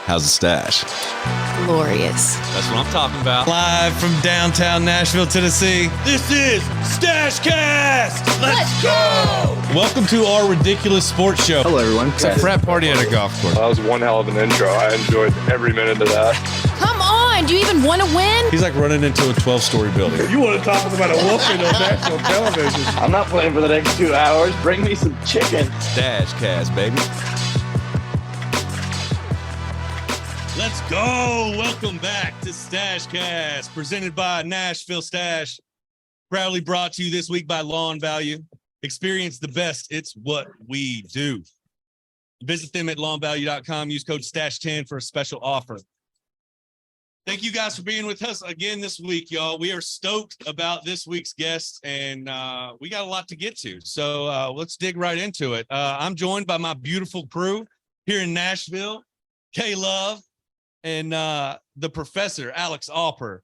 How's the stash? Glorious. That's what I'm talking about. Live from downtown Nashville, Tennessee. This is StacheCast. Let's go. Welcome to our ridiculous sports show. Hello, everyone. It's a frat party at a golf course. That was one hell of an intro. I enjoyed every minute of that. Come on. Do you even want to win? He's like running into a 12-story building. You want to talk about a whooping on national television? I'm not playing for the next 2 hours. Bring me some chicken. StacheCast, baby. Let's go. Welcome back to StacheCast, presented by Nashville Stash. Proudly brought to you this week by Lawn Value. Experience the best. It's what we do. Visit them at lawnvalue.com. Use code STASH10 for a special offer. Thank you guys for being with us again this week, y'all. We are stoked about this week's guest, and we got a lot to get to. So let's dig right into it. I'm joined by my beautiful crew here in Nashville, K-Love, and the professor, Alex Alper,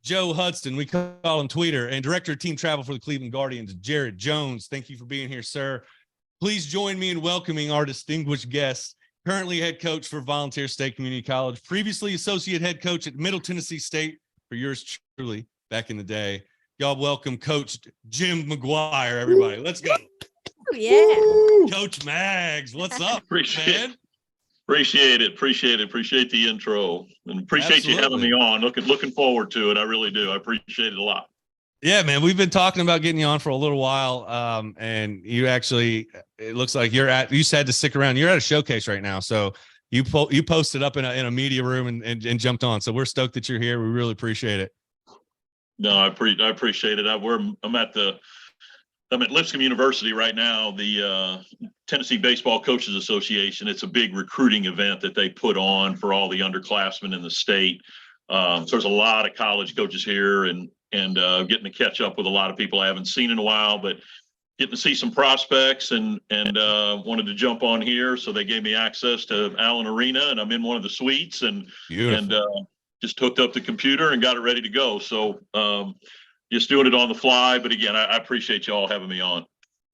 Joe Hudson, we call him Tweeter, and Director of Team Travel for the Cleveland Guardians, Jared Jones. Thank you for being here, sir. Please join me in welcoming our distinguished guest, currently head coach for Volunteer State Community College, previously associate head coach at Middle Tennessee State for yours truly back in the day. Y'all welcome Coach Jim McGuire, everybody. Let's go. Oh, yeah. Coach Mags, what's up, man? Appreciate it. Appreciate the intro, and appreciate you having me on. Looking forward to it. I really do. I appreciate it a lot. Yeah, man. We've been talking about getting you on for a little while. And you actually, it looks like you had to stick around. You're at a showcase right now. So you posted up in a media room and jumped on. So we're stoked that you're here. We really appreciate it. No, I appreciate it. I'm at Lipscomb University right now, the Tennessee Baseball Coaches Association. It's a big recruiting event that they put on for all the underclassmen in the state. So there's a lot of college coaches here and getting to catch up with a lot of people I haven't seen in a while, but getting to see some prospects and wanted to jump on here. So they gave me access to Allen Arena, and I'm in one of the suites and just hooked up the computer and got it ready to go. So just doing it on the fly. But again, I appreciate you all having me on.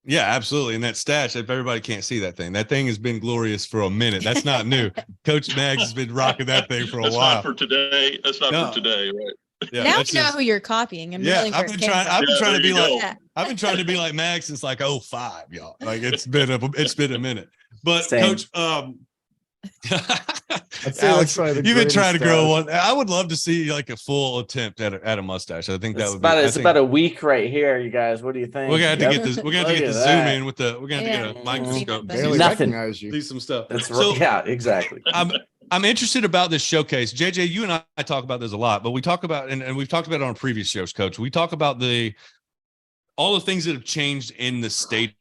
Yeah, absolutely. And that stash, if everybody can't see that thing has been glorious for a minute. That's not new. Coach Mags has been rocking that thing for a while. That's not for today. That's not for today, right? Yeah, now you know who you're copying. I've been trying to be like Mags since like 05, y'all. Like it's been a minute. But Same. Coach, Alex, you've been trying to grow one. I would love to see like a full attempt at a mustache. I think that would be. It's about a week right here, you guys. What do you think? We're gonna have to get this. We're gonna have to get the zoom in with the. We're gonna have to get a microscope. Nothing. See some stuff. That's right. Yeah, exactly. I'm interested about this showcase. JJ, you and I talk about this a lot, but we talk about and we've talked about it on previous shows, Coach. We talk about all the things that have changed in the state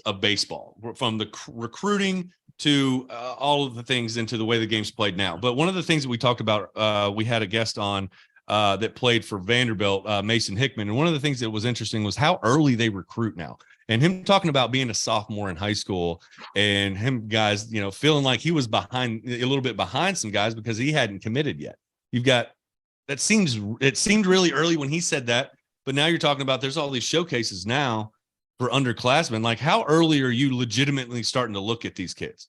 of baseball, from the recruiting to all of the things into the way the game's played now. But one of the things that we talked about, we had a guest on that played for Vanderbilt, Mason Hickman. And one of the things that was interesting was how early they recruit now. And him talking about being a sophomore in high school and him guys, feeling like he was a little bit behind some guys because he hadn't committed yet. It seemed really early when he said that, but now you're talking about there's all these showcases now for underclassmen. Like, how early are you legitimately starting to look at these kids?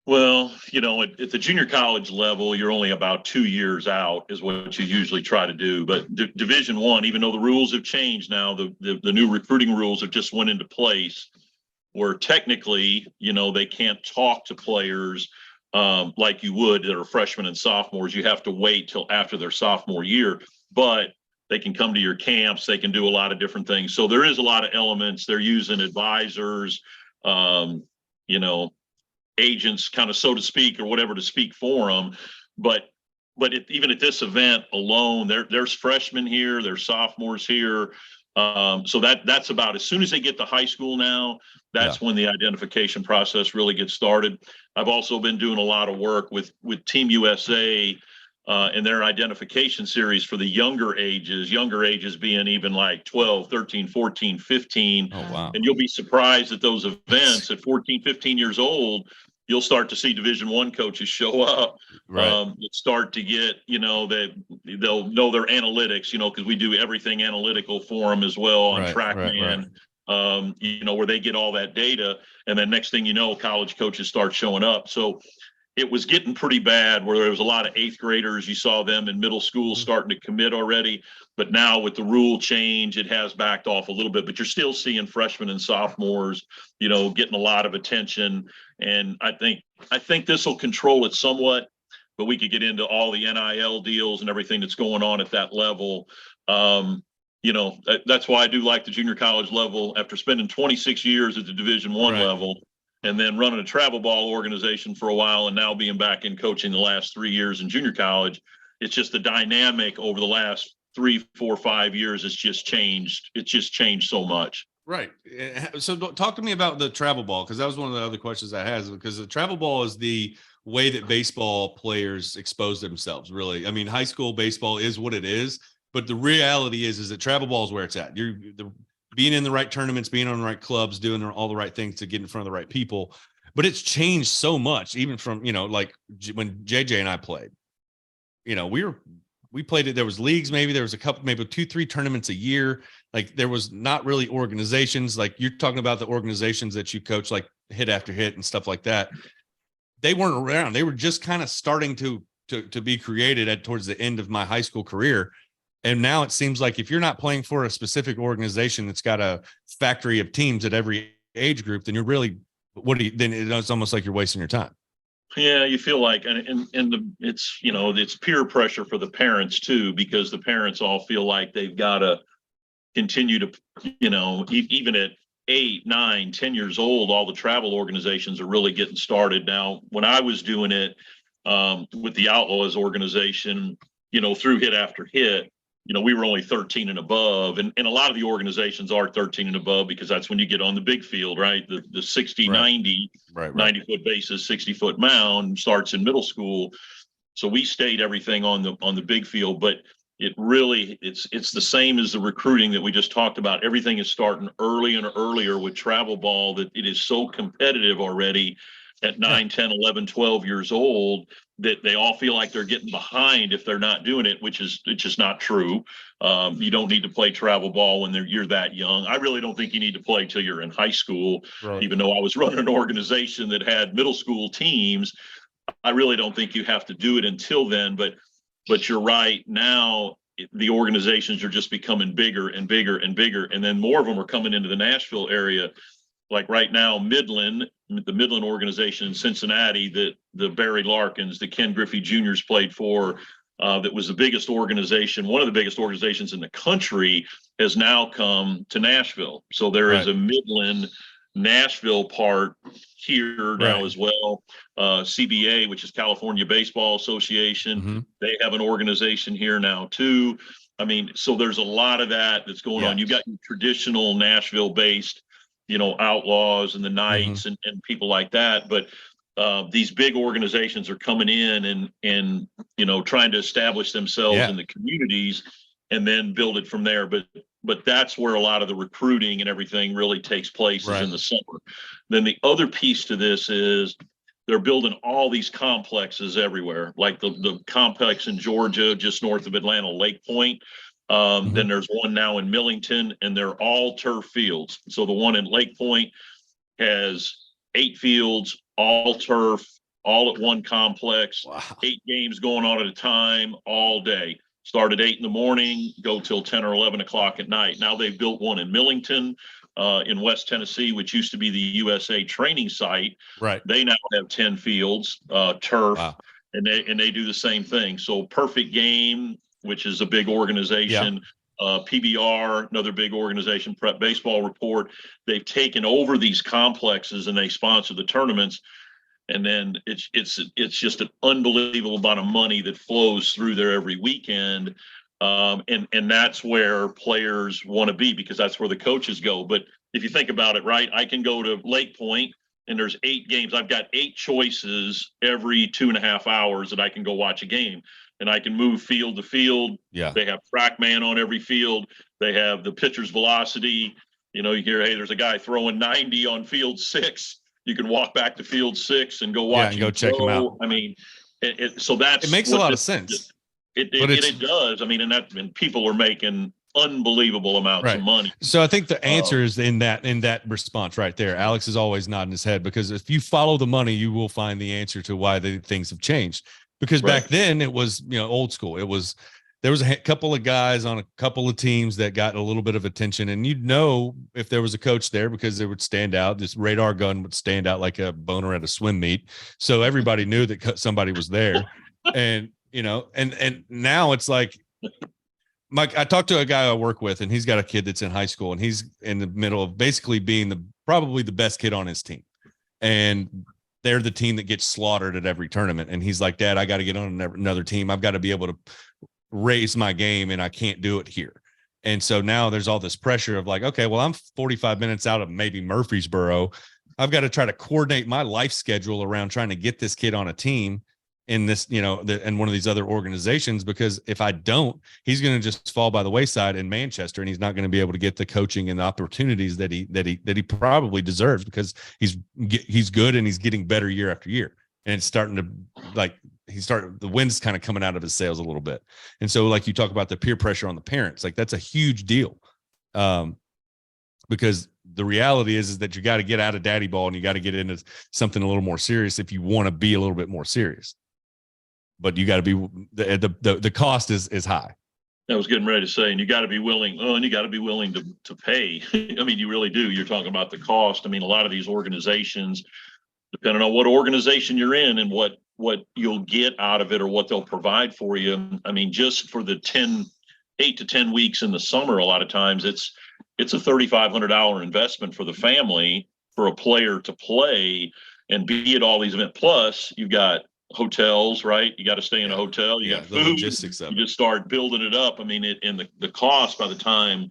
Well, at the junior college level, you're only about 2 years out is what you usually try to do. But Division I, even though the rules have changed now, the new recruiting rules have just went into place where technically, they can't talk to players like you would that are freshmen and sophomores. You have to wait till after their sophomore year, but they can come to your camps. They can do a lot of different things. So there is a lot of elements. They're using advisors, agents, kind of, so to speak, or whatever to speak for them. But even at this event alone, there's freshmen here, there's sophomores here. So that's about, as soon as they get to high school now, that's when the identification process really gets started. I've also been doing a lot of work with Team USA in their identification series for the younger ages being even like 12, 13, 14, 15. Oh, wow. And you'll be surprised at those events at 14, 15 years old. You'll start to see Division I coaches show up. Right. Start to get, they'll know their analytics, because we do everything analytical for them as well on TrackMan. Where they get all that data. And then next thing you know, college coaches start showing up. So it was getting pretty bad where there was a lot of 8th graders. You saw them in middle school starting to commit already. But now with the rule change, it has backed off a little bit. But you're still seeing freshmen and sophomores, getting a lot of attention. And I think this will control it somewhat. But we could get into all the NIL deals and everything that's going on at that level. That's why I do like the junior college level. After spending 26 years at the Division I level, and then running a travel ball organization for a while, and now being back in coaching the last 3 years in junior college, it's just the dynamic over the last 3, 4, 5 years. It's just changed. It's just changed so much. Right. So talk to me about the travel ball, because that was one of the other questions I had, because the travel ball is the way that baseball players expose themselves, really. I mean, high school baseball is what it is, but the reality is that travel ball is where it's at. You're being in the right tournaments, being on the right clubs, doing all the right things to get in front of the right people. But it's changed so much, even from, like when JJ and I played, we played it. There was leagues, maybe there was a couple, maybe 2-3 tournaments a year. Like there was not really organizations. Like you're talking about the organizations that you coach, like Hit After Hit and stuff like that. They weren't around. They were just kind of starting to be created towards the end of my high school career. And now it seems like if you're not playing for a specific organization that's got a factory of teams at every age group, then you're really, then it's almost like you're wasting your time. Yeah, you feel like, it's peer pressure for the parents too, because the parents all feel like they've got to continue to, even at 8, 9, 10 years old, all the travel organizations are really getting started. Now, when I was doing it with the Outlaws organization, through Hit After Hit, we were only 13 and above, and a lot of the organizations are 13 and above because that's when you get on the big field, right? The 60, 90, 90-foot bases, 60-foot mound starts in middle school. So we stayed everything on the big field, but it really, it's the same as the recruiting that we just talked about. Everything is starting early and earlier with travel ball, that it is so competitive already at 9, 10, 11, 12 years old that they all feel like they're getting behind if they're not doing it, it's just not true. You don't need to play travel ball when you're that young. I really don't think you need to play till you're in high school. Right. Even though I was running an organization that had middle school teams, I really don't think you have to do it until then. But you're right. Now the organizations are just becoming bigger and bigger and bigger, and then more of them are coming into the Nashville area. Like right now, the Midland organization in Cincinnati, that the Barry Larkins, the Ken Griffey Juniors played for, that was the biggest organization, one of the biggest organizations in the country, has now come to Nashville. So there is a Midland Nashville part here now as well. CBA, which is California Baseball Association, they have an organization here now too. I mean, so there's a lot of that's going on. You've got your traditional Nashville-based, Outlaws and the Knights and people like that. But these big organizations are coming in and trying to establish themselves in the communities and then build it from there. But that's where a lot of the recruiting and everything really takes place, is in the summer. Then the other piece to this is they're building all these complexes everywhere, like the complex in Georgia, just north of Atlanta, Lake Point. Then there's one now in Millington, and they're all turf fields. So the one in Lake Point has 8 fields, all turf, all at one complex. Wow. 8 games going on at a time, all day. Start at 8 in the morning, go till 10 or 11 o'clock at night. Now they've built one in Millington, in West Tennessee, which used to be the USA training site. Right. They now have 10 fields, turf, and they do the same thing. So Perfect Game, which is a big organization, PBR, another big organization, Prep Baseball Report. They've taken over these complexes and they sponsor the tournaments. And then it's just an unbelievable amount of money that flows through there every weekend. And that's where players want to be, because that's where the coaches go. But if you think about it, right, I can go to Lake Point and there's 8 games. I've got 8 choices every 2.5 hours that I can go watch a game. And I can move field to field. Yeah. They have TrackMan on every field. They have the pitcher's velocity. You hear, hey, there's a guy throwing 90 on field 6. You can walk back to field 6 and go watch. And go check him out. I mean, so that's, it makes a lot of sense. It does. I mean, and people are making unbelievable amounts Right. of money. So I think the answer is in that response right there. Alex is always nodding his head, because if you follow the money, you will find the answer to why the things have changed. Because back then it was, old school. There was a couple of guys on a couple of teams that got a little bit of attention, and you'd know if there was a coach there because they would stand out. This radar gun would stand out like a boner at a swim meet. So everybody knew that somebody was there. And, and now it's like, Mike, I talked to a guy I work with, and he's got a kid that's in high school, and he's in the middle of basically being probably the best kid on his team. And they're the team that gets slaughtered at every tournament. And he's like, Dad, I got to get on another team. I've got to be able to raise my game, and I can't do it here. And so now there's all this pressure of like, okay, well, I'm 45 minutes out of maybe Murfreesboro. I've got to try to coordinate my life schedule around trying to get this kid on a team in this, and one of these other organizations, because if I don't, he's going to just fall by the wayside in Manchester, and he's not going to be able to get the coaching and the opportunities that he probably deserves, because he's good and he's getting better year after year. And it's starting to the wind's kind of coming out of his sails a little bit. And so, like you talk about the peer pressure on the parents, like that's a huge deal. Because the reality is that you got to get out of daddy ball and you got to get into something a little more serious if you want to be a little bit more serious. But you got to be the cost is high. I was getting ready to say, and you got to be willing. Oh, and you got to be willing to pay. I mean, you really do. You're talking about the cost. I mean, a lot of these organizations, depending on what organization you're in and what you'll get out of it or what they'll provide for you. I mean, just for the 8 to 10 weeks in the summer, a lot of times it's a $3,500 investment for the family for a player to play and be at all these events. Plus, you've got hotels, right? You got to stay in a hotel. You got food. Logistics of you just start building it up. I mean, and the cost by the time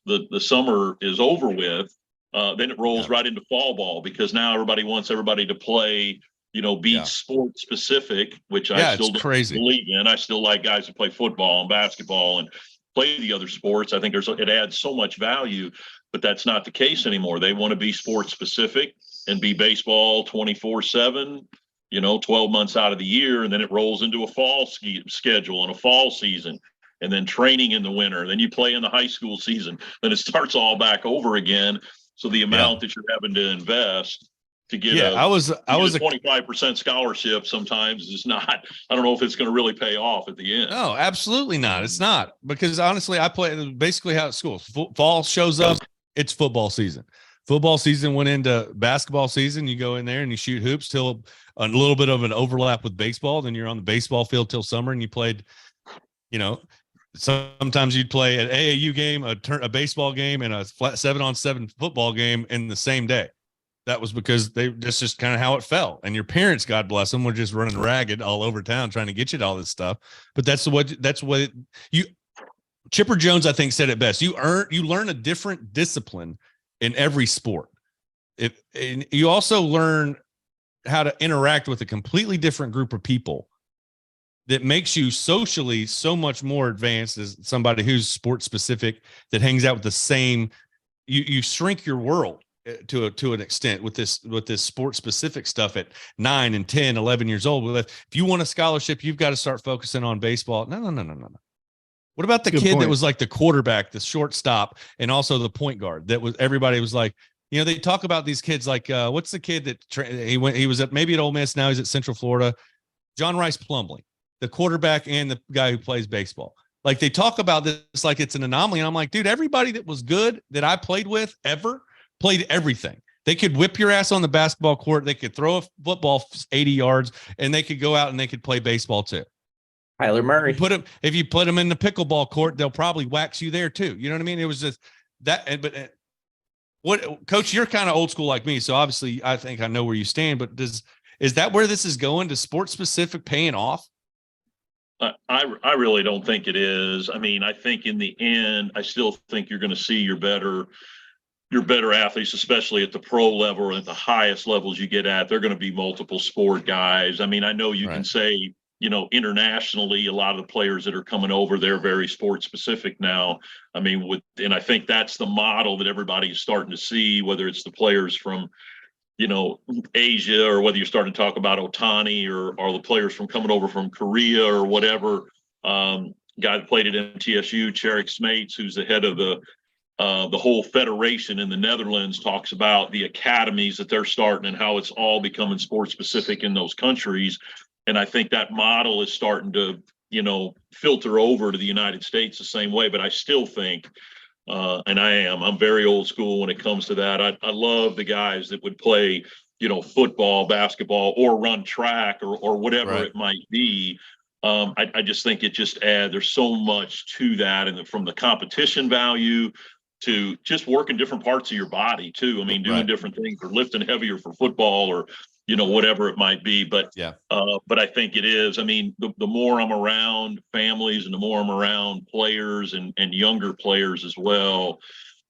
the summer is over with, then it rolls right into fall ball, because now everybody wants everybody to play, be sport specific, which I still don't believe in. I still like guys who play football and basketball and play the other sports. I think it adds so much value, but that's not the case anymore. They want to be sports specific and be baseball 24/7, 12 months out of the year. And then it rolls into a fall schedule and a fall season, and then training in the winter. Then you play in the high school season. Then it starts all back over again. So the amount that you're having to invest to get a 25% scholarship sometimes is not, I don't know if it's going to really pay off at the end. No, absolutely not. It's not, because honestly, I play basically how at school. Fall shows up, it's football season. Football season went into basketball season. You go in there and you shoot hoops till a little bit of an overlap with baseball. Then you're on the baseball field till summer, and you played, sometimes you'd play an AAU game, a baseball game, and a flat 7-on-7 football game in the same day. That was because that's just kind of how it fell. And your parents, God bless them, were just running ragged all over town trying to get you to all this stuff. But Chipper Jones, I think, said it best. You learn a different discipline in every sport. And you also learn how to interact with a completely different group of people that makes you socially so much more advanced as somebody who's sports specific, that hangs out with the same. You shrink your world to an extent with this sports specific stuff at 9 and 10, 11 years old. If you want a scholarship, you've got to start focusing on baseball. No. What about the kid that was like the quarterback, the shortstop, and also the point guard? Everybody was like, they talk about these kids like, what's the kid that he was at maybe at Ole Miss, now he's at Central Florida, John Rice Plumlee, the quarterback and the guy who plays baseball. Like, they talk about this like it's an anomaly. And I'm like, dude, everybody that was good that I played with ever played everything. They could whip your ass on the basketball court. They could throw a football 80 yards, and they could go out and they could play baseball too. Tyler Murray. If you put them in the pickleball court, they'll probably wax you there too. You know what I mean? It was just that. But what, Coach, you're kind of old school like me, so obviously I think I know where you stand. But is that where this is going? To sports specific paying off? I really don't think it is. I mean, I think in the end, I still think you're going to see your better athletes, especially at the pro level or at the highest levels you get at. They're going to be multiple sport guys. I mean, I know you can say, internationally, a lot of the players that are coming over, they're very sports specific now. I mean, and I think that's the model that everybody's starting to see, whether it's the players from, Asia, or whether you're starting to talk about Otani or the players from coming over from Korea or whatever. guy that played at MTSU, Tjerk Smeets, who's the head of the whole federation in the Netherlands, talks about the academies that they're starting and how it's all becoming sports specific in those countries. And I think that model is starting to, filter over to the United States the same way. But I still think, and I'm very old school when it comes to that. I love the guys that would play, football, basketball, or run track or whatever it might be. I just think it just adds, there's so much to that. And from the competition value to just working different parts of your body too. I mean, doing different things or lifting heavier for football or, whatever it might be. But but I think it is. I mean, the more I'm around families and the more I'm around players and younger players as well,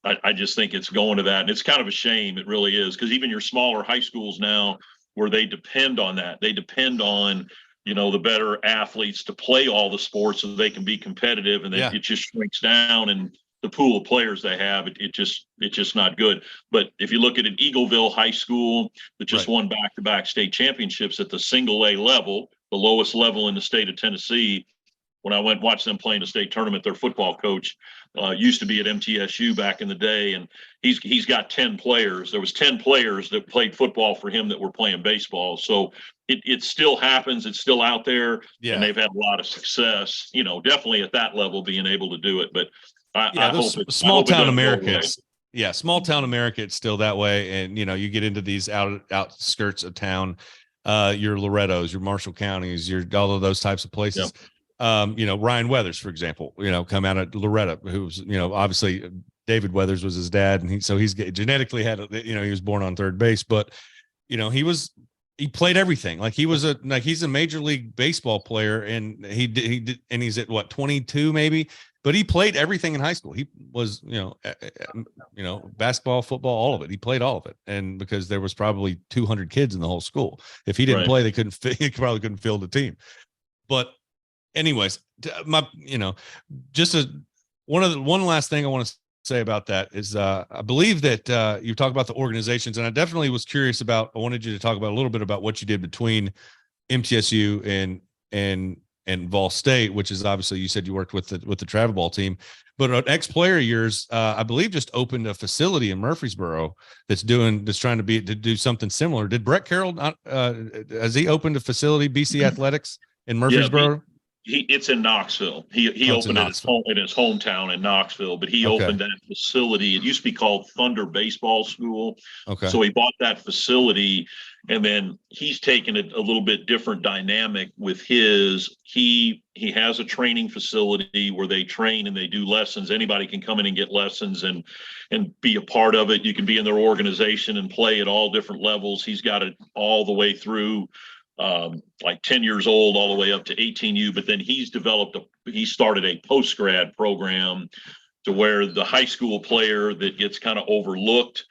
I just think it's going to that. And it's kind of a shame. It really is. Because even your smaller high schools now, where they depend on that, they depend on, the better athletes to play all the sports so they can be competitive, and then it just shrinks down, and the pool of players they have, it's just not good. But if you look at an Eagleville High School that just won back-to-back state championships at the single A level, the lowest level in the state of Tennessee, when I went and watched them play in a state tournament, their football coach used to be at MTSU back in the day, and he's got 10 players. There was 10 players that played football for him that were playing baseball. So it still happens. It's still out there, and they've had a lot of success, definitely at that level being able to do it. But I hope small town America. Small town America, it's still that way. And, you get into these outskirts of town, your Lorettos, your Marshall counties, your all of those types of places. Ryan Weathers, for example, come out of Loretta, who's, obviously David Weathers was his dad. And he's genetically had, he was born on third base, but, he played everything. Like he's a major league baseball player, and he did, and he's at what, 22 maybe, but he played everything in high school. He was, basketball, football, all of it. He played all of it. And because there was probably 200 kids in the whole school, if he didn't play, he probably couldn't field the team. But anyways, one last thing I want to say about that is I believe that you talk about the organizations, and I definitely was curious I wanted you to talk about a little bit about what you did between MTSU and Vol State, which is obviously, you said you worked with the travel ball team, but an ex-player of yours, I believe, just opened a facility in Murfreesboro that's trying to do something similar. Did Brett Carroll has he opened a facility, BC Athletics in Murfreesboro? It's in Knoxville. He opened it in his hometown in Knoxville, but he opened that facility. It used to be called Thunder Baseball School. Okay. So he bought that facility, and then he's taken it a little bit different dynamic with his. He has a training facility where they train and they do lessons. Anybody can come in and get lessons and be a part of it. You can be in their organization and play at all different levels. He's got it all the way through like 10 years old all the way up to 18U, but then he started a post-grad program to where the high school player that gets kind of overlooked,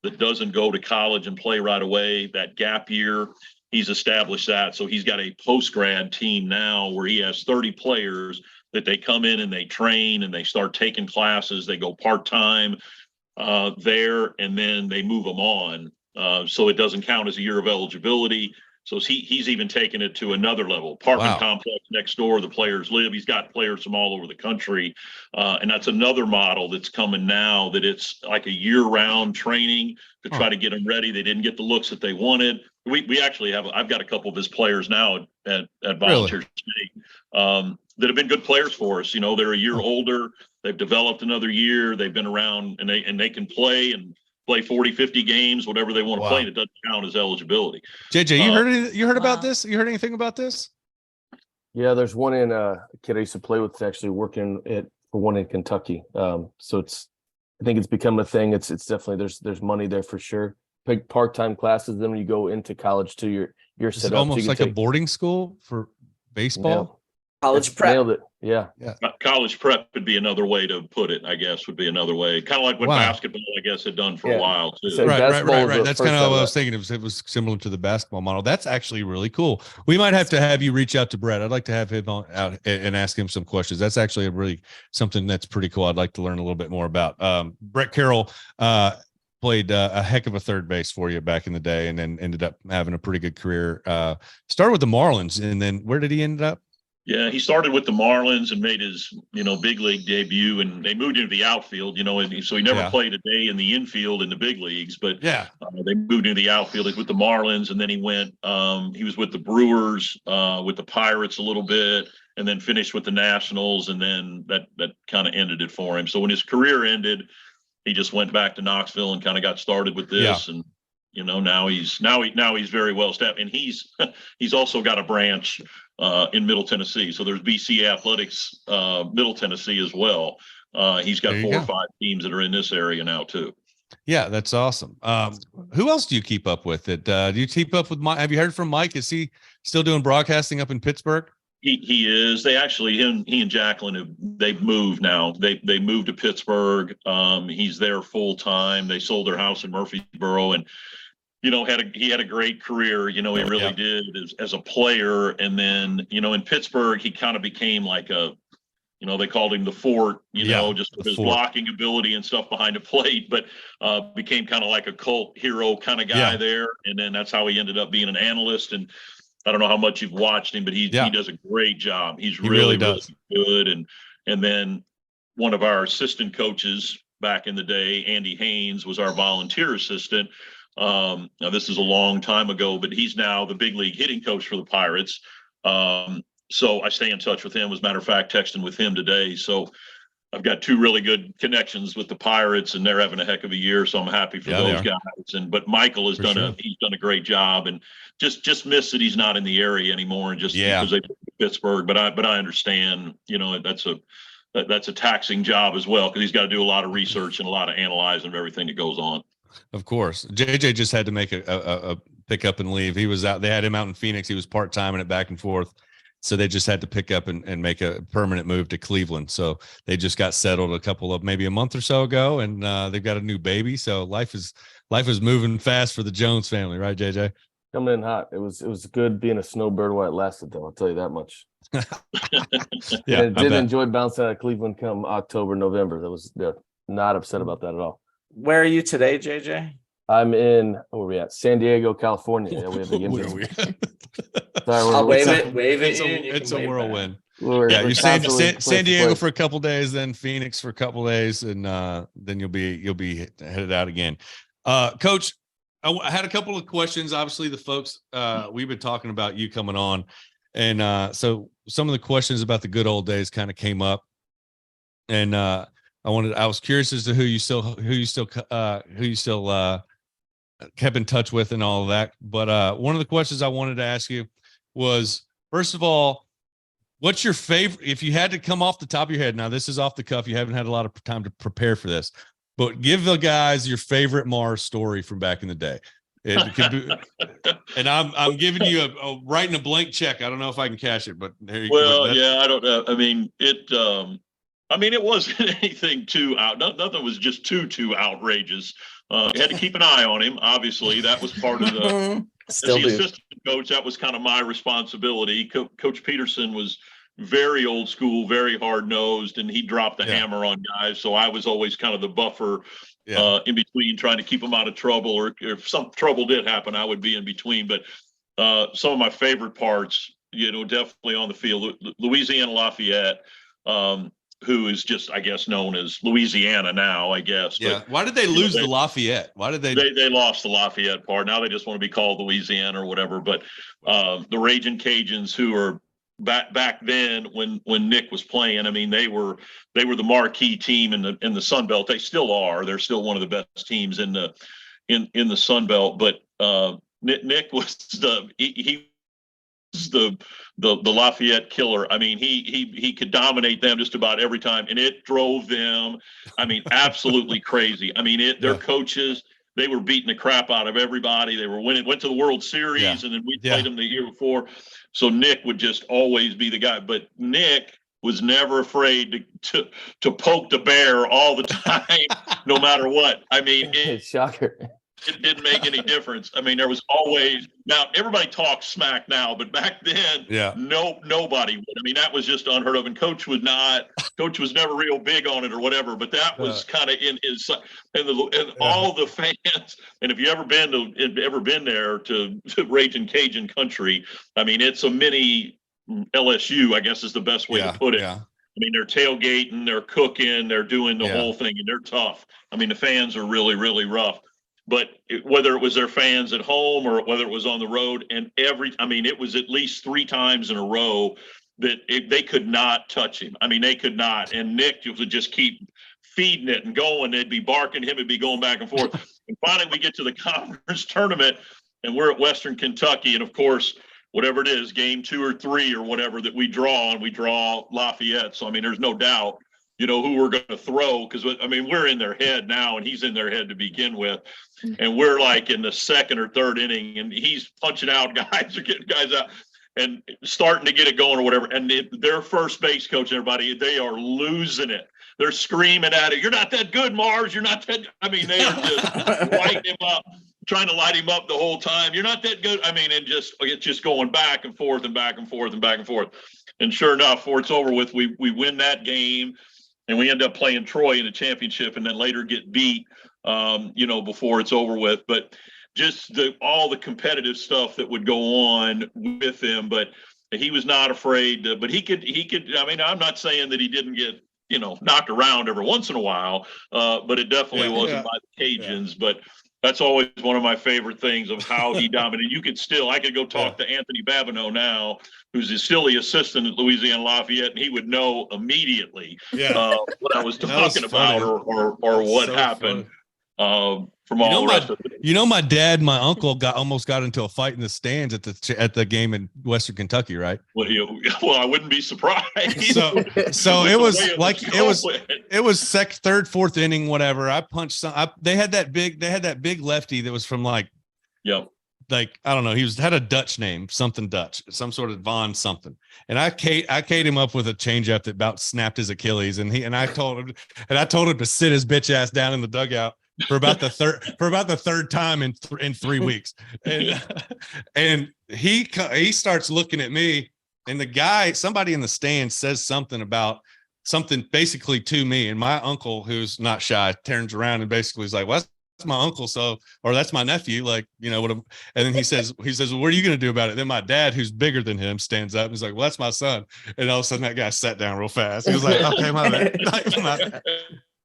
that doesn't go to college and play right away, that gap year, he's established that. So he's got a post-grad team now where he has 30 players that they come in and they train and they start taking classes. They go part-time there, and then they move them on. So it doesn't count as a year of eligibility. So he's even taken it to another level. Parking complex next door, the players live. He's got players from all over the country. And that's another model that's coming now, that it's like a year-round training to try to get them ready. They didn't get the looks that they wanted. We actually I've got a couple of his players now at Volunteer State that have been good players for us. They're a year older. They've developed another year. They've been around, and they can play and play 40, 50 games, whatever they want to play, and it doesn't count as eligibility. JJ, you heard about this? You heard anything about this? Yeah, there's one in a kid I used to play with that's actually working for one in Kentucky. So I think it's become a thing. It's definitely, there's money there for sure. Pick part-time classes. Then when you go into college too, you're set up. Almost like a boarding school for baseball. College prep. Nailed it. Yeah. College prep would be another way to put it, I guess, would be another way. Kind of like what basketball, I guess, had done for a while too. So right. That's kind of what I was thinking. It was similar to the basketball model. That's actually really cool. We might have to have you reach out to Brett. I'd like to have him out and ask him some questions. That's actually something that's pretty cool. I'd like to learn a little bit more about. Brett Carroll played a heck of a third base for you back in the day, and then ended up having a pretty good career. Started with the Marlins, and then where did he end up? Yeah, he started with the Marlins and made his, big league debut, and they moved into the outfield, and so he never played a day in the infield in the big leagues, but they moved into the outfield with the Marlins, and then he was with the Brewers, with the Pirates a little bit, and then finished with the Nationals, and then that kind of ended it for him. So when his career ended, he just went back to Knoxville and kind of got started with this, and now he's very well established, and he's also got a branch in Middle Tennessee. So there's BC Athletics, Middle Tennessee as well. He's got 4 or 5 teams that are in this area now too. Yeah, that's awesome. Who else do you keep up with? Do you keep up with Mike? Have you heard from Mike? Is he still doing broadcasting up in Pittsburgh? He is. They actually, he and Jacqueline, they've moved now. They moved to Pittsburgh. He's there full time. They sold their house in Murfreesboro, and he had a great career. He really did as a player. And then, in Pittsburgh, he kind of became like they called him the Fort, just with his blocking ability and stuff behind the plate, but became kind of like a cult hero kind of guy there. And then that's how he ended up being an analyst. And I don't know how much you've watched him, but he does a great job. He's really good. And then one of our assistant coaches back in the day, Andy Haynes, was our volunteer assistant. Now this is a long time ago, but he's now the big league hitting coach for the Pirates. So I stay in touch with him. As a matter of fact, texting with him today. So I've got 2 really good connections with the Pirates, and they're having a heck of a year. So I'm happy for those guys. But Michael has done a great job, and just miss that he's not in the area anymore, and just because they moved to Pittsburgh. But I understand, that's a taxing job as well, because he's got to do a lot of research and a lot of analyzing of everything that goes on. Of course. JJ just had to make a pick up and leave. He was out. They had him out in Phoenix. He was part-time and it back and forth. So they just had to pick up and make a permanent move to Cleveland. So they just got settled maybe a month or so ago, and they've got a new baby. So life is moving fast for the Jones family, right, JJ? Coming in hot. It was good being a snowbird while it lasted, though. I'll tell you that much. I did enjoy bouncing out of Cleveland come October, November. They're not upset about that at all. Where are you today, JJ? I'm in, where are we at? San Diego, California. Yeah, we have the games. I'll wave it. It's a whirlwind. You're San Diego for a couple days, then Phoenix for a couple days, and then you'll be headed out again. Coach, I had a couple of questions. Obviously, the folks we've been talking about you coming on, and so some of the questions about the good old days kind of came up, and I was curious as to who you still kept in touch with and all of that. But one of the questions I wanted to ask you was, first of all, what's your favorite, if you had to come off the top of your head, now this is off the cuff, you haven't had a lot of time to prepare for this, but give the guys your favorite Mars story from back in the day. It could be, and I'm giving you writing a blank check. I don't know if I can cash it, but there you go. Well, yeah, I don't know. I mean, it wasn't anything too nothing was just too outrageous. You had to keep an eye on him. Obviously, that was part of the assistant coach. That was kind of my responsibility. Coach Peterson was very old school, very hard nosed, and he dropped the hammer on guys. So I was always kind of the buffer in between, trying to keep them out of trouble. Or if some trouble did happen, I would be in between. But some of my favorite parts, definitely on the field, Louisiana Lafayette. Who is just, I guess, known as Louisiana now, I guess. Yeah. But, why did they lose the Lafayette? Why did they lost the Lafayette part. Now they just want to be called Louisiana or whatever. But the Raging Cajuns, who are back then when Nick was playing, I mean, they were the marquee team in the Sun Belt. They still are. They're still one of the best teams in the Sun Belt. But Nick was the Lafayette killer. I mean, he could dominate them just about every time, and it drove them, I mean, absolutely crazy. I mean, their coaches, they were beating the crap out of everybody. They were winning, went to the World Series, and then we played them the year before. So Nick would just always be the guy. But Nick was never afraid to poke the bear all the time, no matter what. I mean, shocker. It didn't make any difference. I mean, there was always, now everybody talks smack now, but back then, nobody would. I mean, that was just unheard of. And Coach was never real big on it or whatever, but that was kind of in his, and all the fans. And if you ever been there to Raging Cajun country, I mean, it's a mini LSU, I guess is the best way to put it. Yeah. I mean, they're tailgating, they're cooking, they're doing the Yeah. whole thing, and they're tough. I mean, the fans are really, really rough. But whether it was their fans at home or whether it was on the road, and it was at least 3 times in a row that they could not touch him. I mean, they could not. And Nick would just keep feeding it and going. They'd be barking, him would be going back and forth. And finally, we get to the conference tournament, and we're at Western Kentucky. And of course, whatever it is, game 2 or 3 or whatever that we draw, and we draw Lafayette. So, I mean, there's no doubt, who we're going to throw, because, I mean, we're in their head now, and he's in their head to begin with. And we're like in the 2nd or 3rd inning, and he's punching out guys or getting guys out and starting to get it going or whatever. And their first base coach, everybody, they are losing it. They're screaming at it. You're not that good, Mars. You're not that. I mean, they are just lighting him up, trying to light him up the whole time. You're not that good. I mean, and it's just going back and forth and back and forth and back and forth. And sure enough, before it's over with, we win that game, and we end up playing Troy in the championship, and then later get beat, before it's over with. But just all the competitive stuff that would go on with him, but he was not afraid to, but he could, I mean, I'm not saying that he didn't get, knocked around every once in a while, but it definitely wasn't by the Cajuns. But that's always one of my favorite things of how he dominated. I could go talk to Anthony Babineau now, who's still the assistant at Louisiana Lafayette, and he would know immediately what I was talking about or what happened. From all the rest of it. My dad and my uncle almost got into a fight in the stands at the game in Western Kentucky, right? Well, I wouldn't be surprised. So it was like it was 3rd, 4th inning, whatever. I punched they had that big lefty that was from like I don't know. He had a Dutch name, something Dutch, some sort of Von something. And I K'd him up with a changeup that about snapped his Achilles. And I told him to sit his bitch ass down in the dugout for about the third time in 3 weeks. And he starts looking at me, and somebody in the stand says something basically to me. And my uncle, who's not shy, turns around and basically is like, well, that's my uncle, or that's my nephew, like, and then he says, well, what are you going to do about it? Then my dad, who's bigger than him, stands up and he's like, well, that's my son. And all of a sudden that guy sat down real fast. He was like, okay, my bad.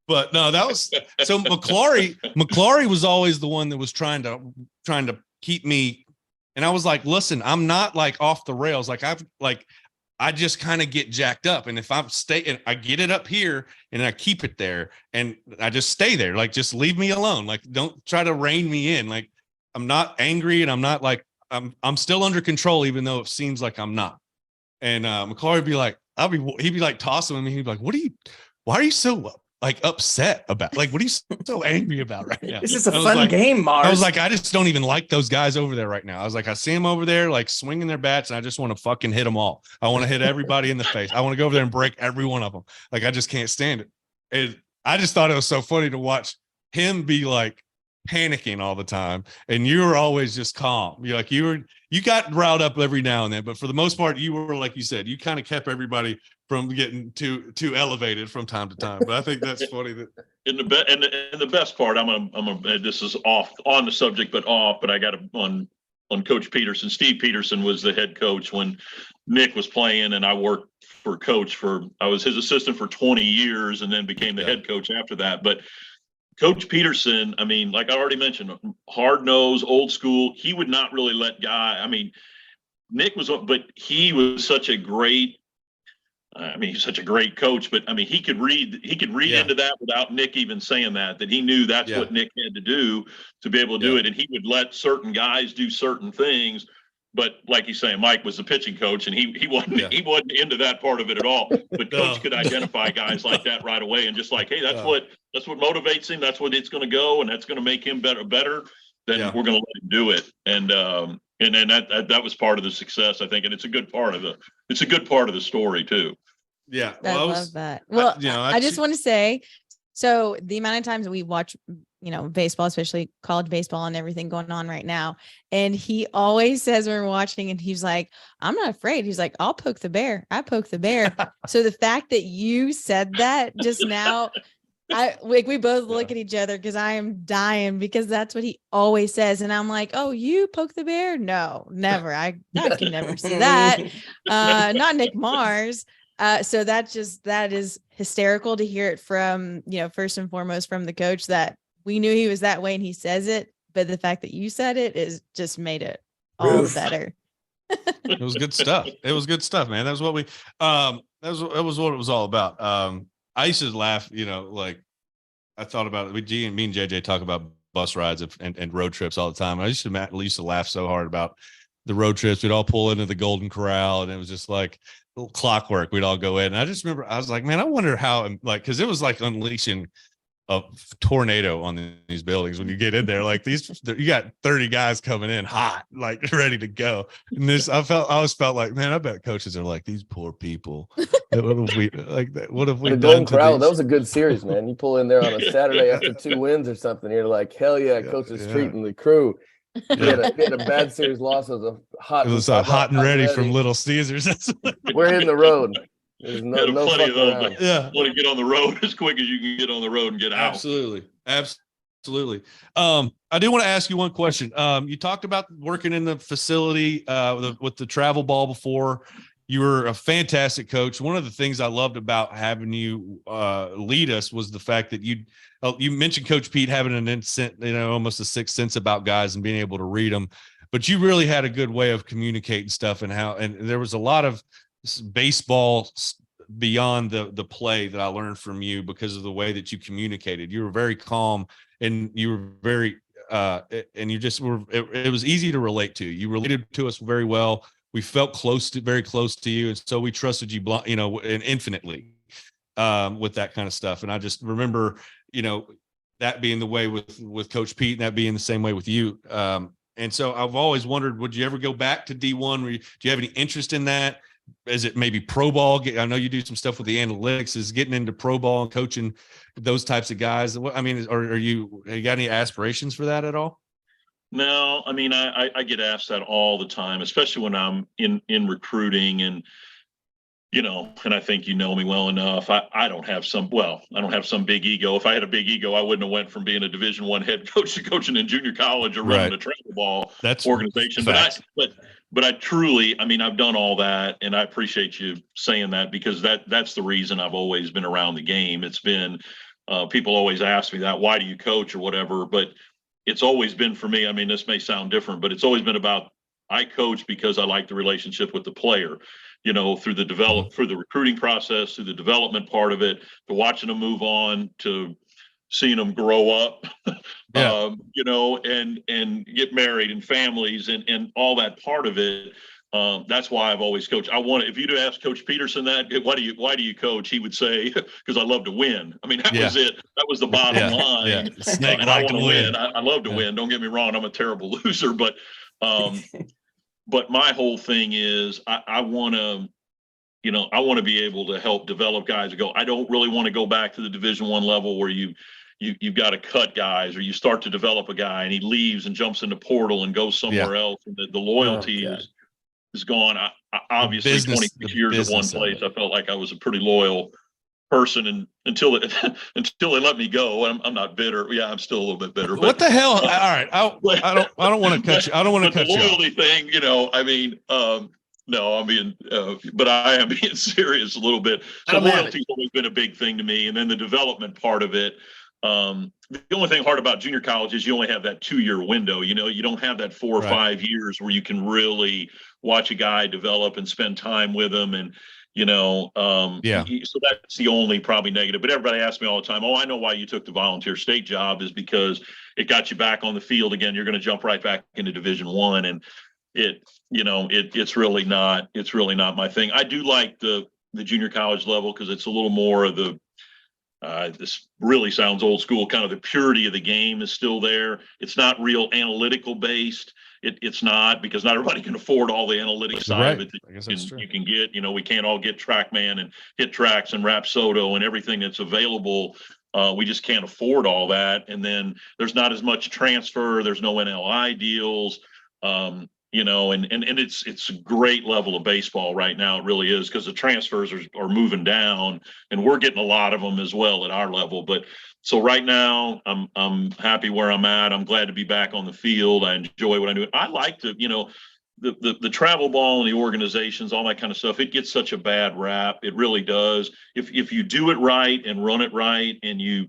But no, that was so McClaury was always the one that was trying to keep me. And I was like, listen, I'm not like off the rails. I just kind of get jacked up. And if I'm staying, I get it up here and I keep it there and I just stay there. Like, just leave me alone. Like, don't try to rein me in. Like, I'm not angry and I'm not like, I'm still under control, even though it seems like I'm not. And McClaury would be like, he'd be like tossing me. He'd be like, why are you so like upset about, like, what are you so angry about right now? This is a fun game, Mars. I was like, I just don't even like those guys over there right now. I was like, I see them over there, like swinging their bats, and I just want to fucking hit them all. I want to hit everybody in the face. I want to go over there and break every one of them. Like, I just can't stand it. And I just thought it was so funny to watch him be like panicking all the time, and you were always just calm. You're like, you got riled up every now and then, but for the most part, you were, like you said, you kind of kept everybody from getting too elevated from time to time. But I think that's funny that in the best part, this is off on the subject, but I got on Coach Peterson. Steve Peterson was the head coach when Nick was playing, and I worked for Coach I was his assistant for 20 years and then became the head coach after that. But Coach Peterson, I mean, like I already mentioned, hard nosed, old school. He would not really let Nick was, but he was such a great, he's such a great coach, but I mean, he could read into that without Nick even saying that he knew that's what Nick had to do to be able to do it. And he would let certain guys do certain things. But like he's saying, Mike was the pitching coach, and he wasn't into that part of it at all. But Coach could identify guys like that right away, and just like, hey, that's what motivates him. That's what it's going to go, and that's going to make him better. Then we're going to let him do it. And then that was part of the success, I think, and it's a good part of the story too. Yeah, I love that. Well, I just want to say, so the amount of times we watch, baseball, especially college baseball and everything going on right now. And he always says when we're watching, and he's like, I'm not afraid. He's like, I'll poke the bear. I poke the bear. So the fact that you said that just now We both look at each other because I am dying because that's what he always says. And I'm like, oh, you poke the bear? No, never. I can never see that. Not Nick Mars. So that is hysterical to hear it from, first and foremost from the coach, that we knew he was that way and he says it. But the fact that you said it is just made it all the better. It was good stuff. It was good stuff, man. That was what we, that was what it was all about. I used to laugh, like I thought about it. Me and JJ talk about bus rides and road trips all the time. I used to laugh so hard about the road trips. We'd all pull into the Golden Corral and it was just like little clockwork. We'd all go in. And I just remember, I was like, man, I wonder how, like, cause it was like unleashing a tornado on these buildings when you get in there. Like you got 30 guys coming in hot, like ready to go. And I always felt like, man, I bet coaches are like, these poor people. What have we The done Golden to Corral, these? that was a good series, man. You pull in there on a Saturday after 2 wins or something, you're like, hell yeah, coach is treating the crew. We had a bad series loss. It was hot and ready from Little Caesars. We're hitting the road. There's no plenty of those, around. Yeah. Want to get on the road as quick as you can get on the road and get out. Absolutely. I do want to ask you one question. You talked about working in the facility with the travel ball before. You were a fantastic coach. One of the things I loved about having you lead us was the fact that you mentioned Coach Pete having an instant, almost a sixth sense about guys and being able to read them, but you really had a good way of communicating stuff and there was a lot of baseball beyond the play that I learned from you because of the way that you communicated. You were very calm and you were very and you just were, it was easy to relate to. You related to us very well. We felt very close to you. And so we trusted you, and infinitely with that kind of stuff. And I just remember, that being the way with Coach Pete and that being the same way with you. And so I've always wondered, would you ever go back to D1? Do you have any interest in that? Is it maybe pro ball? I know you do some stuff with the analytics. Is getting into pro ball and coaching those types of guys? I mean, have you got any aspirations for that at all? No, I mean, I get asked that all the time, especially when I'm in recruiting and, and I think you know me well enough. I don't have some big ego. If I had a big ego, I wouldn't have went from being a Division I head coach to coaching in junior college or running a travel ball organization. But I truly, I've done all that, and I appreciate you saying that because that's the reason I've always been around the game. It's been people always ask me that, why do you coach or whatever, but it's always been for me. This may sound different, but it's always been about I coach because I like the relationship with the player, through the recruiting process, through the development part of it, to watching them move on, to seeing them grow up, and get married and families and all that part of it. That's why I've always coached. If you'd ask Coach Peterson that, why do you coach? He would say, because I love to win. That was it. That was the bottom line. Yeah. Snake and like I want to to win. I love to win. Don't get me wrong. I'm a terrible loser, but my whole thing is I want to be able to help develop guys to go. I don't really want to go back to the Division I level where you've got to cut guys, or you start to develop a guy and he leaves and jumps in the portal and goes somewhere else. And the loyalty is gone. I obviously 26 years at one place. I felt like I was a pretty loyal person, and until they let me go. I'm not bitter. Yeah, I'm still a little bit bitter. But, what the hell? All right. I don't want to cut you. I don't want to cut you. The loyalty thing, no, I'm being, but I am being serious a little bit. So loyalty's always been a big thing to me. And then the development part of it. The only thing hard about junior college is you only have that 2-year window. You don't have that 4 or 5 years where you can really watch a guy develop and spend time with him. And, so that's the only probably negative. But everybody asks me all the time, I know why you took the volunteer state job is because it got you back on the field again. You're going to jump right back into Division I. And it's really not my thing. I do like the junior college level because it's a little more of the this really sounds old school, kind of the purity of the game is still there. It's not real analytical based. It's not, because not everybody can afford all the analytics side of it that you can get. We can't all get TrackMan and Hit Tracks and Rapsodo and everything that's available. We just can't afford all that. And then there's not as much transfer. There's no NLI deals. and it's a great level of baseball right now. It really is, because the transfers are moving down, and we're getting a lot of them as well at our level. But so right now I'm happy where I'm at. I'm glad to be back on the field. I enjoy what I do. I like to, the travel ball and the organizations, all that kind of stuff, it gets such a bad rap. It really does. If you do it right and run it right, and you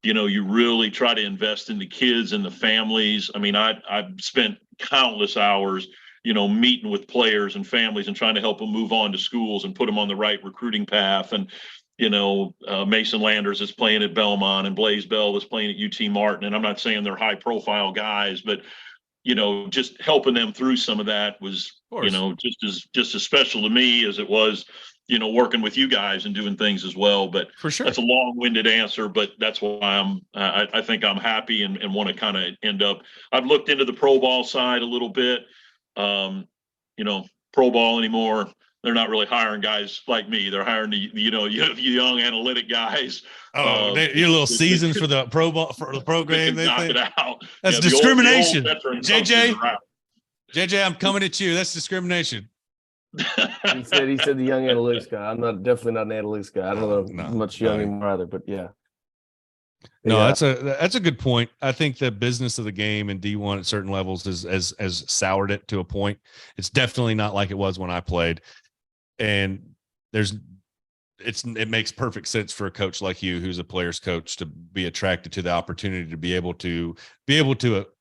really try to invest in the kids and the families. I mean, I've spent countless hours, meeting with players and families and trying to help them move on to schools and put them on the right recruiting path. And, Mason Landers is playing at Belmont, and Blaze Bell is playing at UT Martin. And I'm not saying they're high profile guys, but, just helping them through some of that was, just as special to me as it was, working with you guys and doing things as well. But for sure, that's a long-winded answer, but that's why I think I'm happy and want to kind of end up. I've looked into the pro ball side a little bit. Pro ball anymore, they're not really hiring guys like me. They're hiring the young analytic guys. You're a little seasoned for the pro ball, for the program. They knock think. it out. That's discrimination. The old JJ, I'm coming at you. That's discrimination. He said the young analytics guy. I'm definitely not an analytics guy. I don't know much young anymore either, but yeah. No, that's a good point. I think the business of the game in D1 at certain levels has soured it to a point. It's definitely not like it was when I played. And it makes perfect sense for a coach like you, who's a player's coach, to be attracted to the opportunity to be able to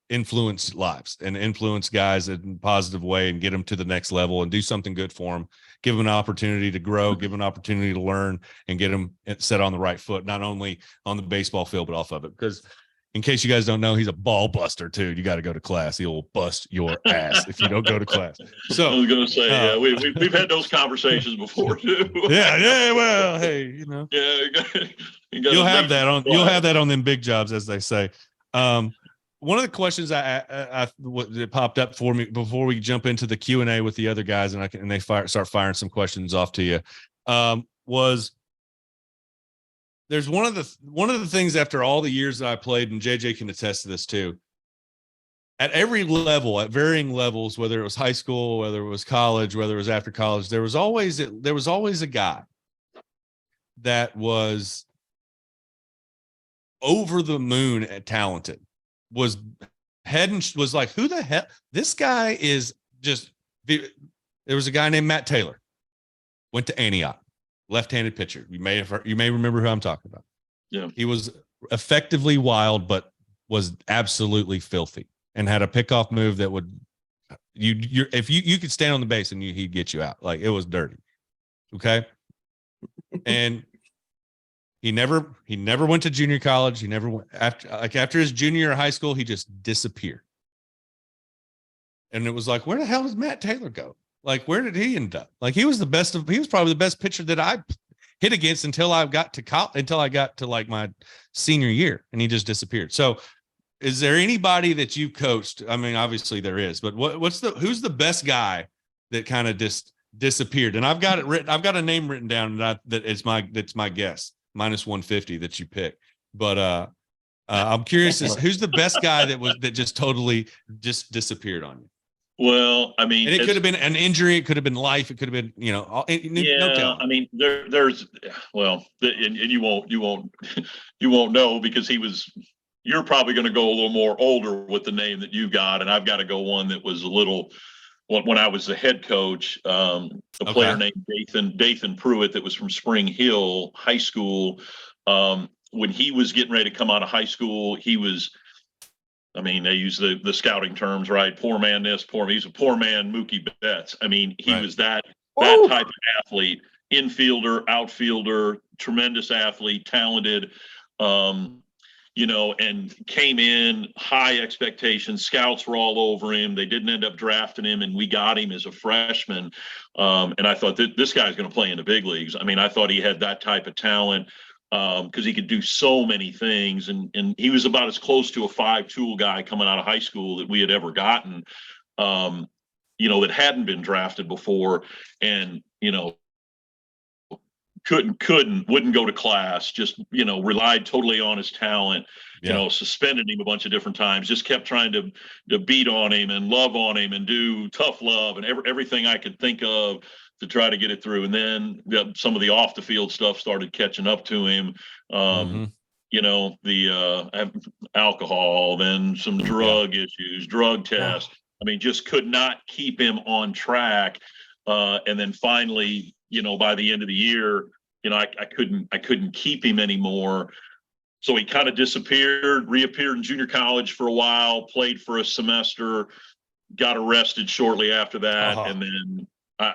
influence lives and influence guys in a positive way and get them to the next level and do something good for them, give them an opportunity to grow, give them an opportunity to learn, and get them set on the right foot, not only on the baseball field, but off of it. Because in case you guys don't know, he's a ball buster too. You got to go to class. He'll bust your ass if you don't go to class. So I was going to say, we've had those conversations before too. Yeah. Well, hey, you'll have that on them big jobs, as they say. One of the questions that popped up for me before we jump into the Q&A with the other guys, and they start firing some questions off to you, was there's one of the things after all the years that I played, and JJ can attest to this too. At every level, at varying levels, whether it was high school, whether it was college, whether it was after college, there was always a guy that was over the moon at talented. Was like, who the hell? This guy is just. There was a guy named Matt Taylor, went to Antioch, left-handed pitcher. You may remember who I'm talking about. Yeah, he was effectively wild, but was absolutely filthy, and had a pickoff move that would if you could stand on the base and he'd get you out. Like, it was dirty. Okay, and. He never went to junior college. He never went after his junior year of high school. He just disappeared. And it was like, where the hell does Matt Taylor go? Like, where did he end up? Like, he was probably the best pitcher that I hit against until I got to like my senior year, and he just disappeared. So is there anybody that you coached? I mean, obviously there is, but who's the best guy that kind of just disappeared? And I've got it written. I've got a name written down that's my guess. Minus 150 that you pick. But I'm curious who's the best guy that just totally just disappeared on you? Well, I mean, and it could have been an injury, it could have been life, it could have been, no I mean, there's and you won't know, because you're probably going to go a little more older with the name that you got, and I've got to go one that was a little. When I was the head coach, a player named Dathan Pruitt, that was from Spring Hill High School. When he was getting ready to come out of high school, he was, I mean, they use the scouting terms, right? Poor man this, he's a poor man Mookie Betts. I mean, he was that type of athlete, infielder, outfielder, tremendous athlete, talented, and came in high expectations. Scouts were all over him. They didn't end up drafting him, and we got him as a freshman. And I thought that this guy's going to play in the big leagues. I mean, I thought he had that type of talent because he could do so many things. And he was about as close to a 5-tool guy coming out of high school that we had ever gotten, that hadn't been drafted before. And, wouldn't go to class, just, relied totally on his talent, suspended him a bunch of different times, just kept trying to beat on him and love on him and do tough love and everything I could think of to try to get it through. And then some of the off the field stuff started catching up to him. The alcohol, then some drug issues, drug tests. I mean, just could not keep him on track. And then finally, by the end of the year, I couldn't keep him anymore. So he kind of disappeared, reappeared in junior college for a while, played for a semester, got arrested shortly after that. And then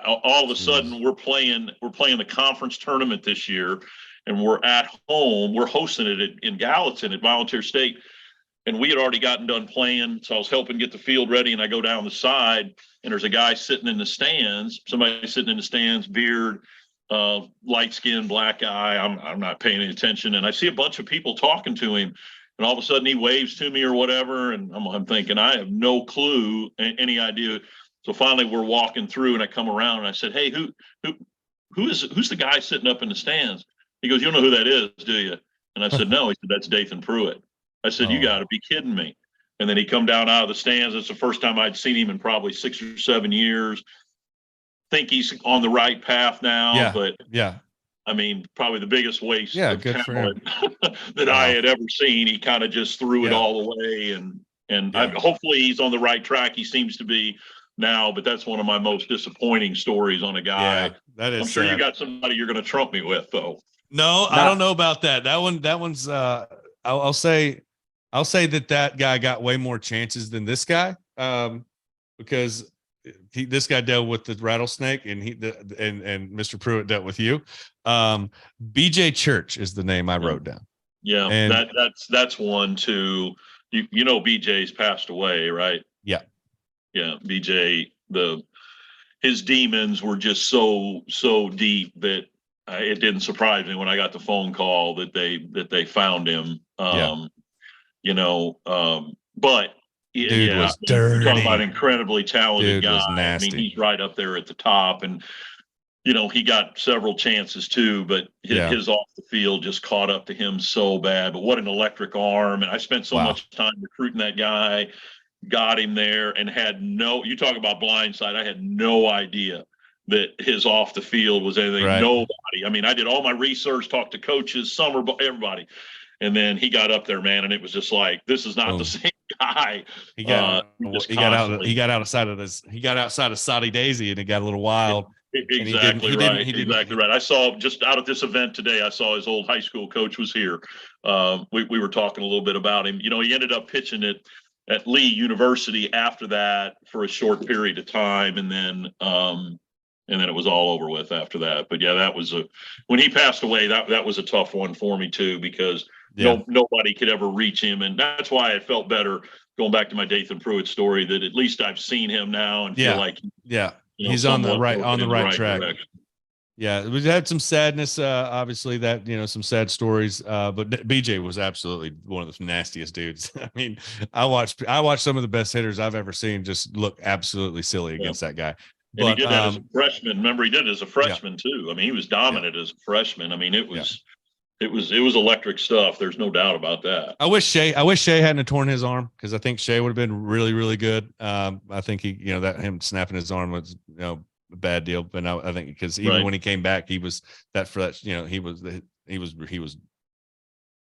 all of a sudden we're playing the conference tournament this year, and we're at home. We're hosting it in Gallatin at Volunteer State. And we had already gotten done playing. So I was helping get the field ready, and I go down the side, and there's a guy sitting in the stands, beard, light skin, black eye. I'm not paying any attention. And I see a bunch of people talking to him, and all of a sudden he waves to me or whatever. And I'm thinking, I have no clue, any idea. So finally we're walking through, and I come around and I said, "Hey, who's the guy sitting up in the stands?" He goes, "You don't know who that is, do you?" And I said, "No." He said, "That's Dathan Pruitt." I said, "You got to be kidding me." And then he come down out of the stands. It's the first time I'd seen him in probably 6 or 7 years. Think he's on the right path now, but I mean, probably the biggest waste of talent that I had ever seen. He kind of just threw it all away, and hopefully he's on the right track. He seems to be now, but that's one of my most disappointing stories on a guy. Yeah, that is. I'm sure sad. you got somebody you're going to trump me with, though. No, I don't know about that. That one's. I'll say that guy got way more chances than this guy, because this guy dealt with the rattlesnake, and and Mr. Pruitt dealt with you. BJ Church is the name I wrote down. Yeah, and that's one too. BJ's passed away, right? Yeah. Yeah, BJ, his demons were just so deep that it didn't surprise me when I got the phone call that they found him. But dude was dirty. We're talking about an incredibly talented guy. Was nasty. I mean, he's right up there at the top, and he got several chances too, but his off the field just caught up to him so bad. But what an electric arm! And I spent so much time recruiting that guy. Got him there, and you talk about blindside. I had no idea that his off the field was anything. Right. Nobody. I mean, I did all my research, talked to coaches, everybody. And then he got up there, man, and it was just like, this is not the same guy. He got outside of Saudi Daisy, and it got a little wild. Exactly right. I saw just out at this event today, I saw his old high school coach was here. We were talking a little bit about him. He ended up pitching it at Lee University after that for a short period of time, and then it was all over with after that. But yeah, that was when he passed away, that was a tough one for me too, because nobody could ever reach him, and that's why I felt better going back to my Dathan Pruitt story, that at least I've seen him now and feel like he's on the right track. Direction. Yeah, we had some sadness, obviously, that some sad stories. But BJ was absolutely one of the nastiest dudes. I mean, I watched some of the best hitters I've ever seen just look absolutely silly against that guy. And he did that as a freshman. Remember, he did it as a freshman too. I mean, he was dominant as a freshman. I mean, it was electric stuff. There's no doubt about that. I wish Shea hadn't torn his arm, because I think Shea would have been really, really good. I think that him snapping his arm was a bad deal, but I think because even when he came back, he was that he was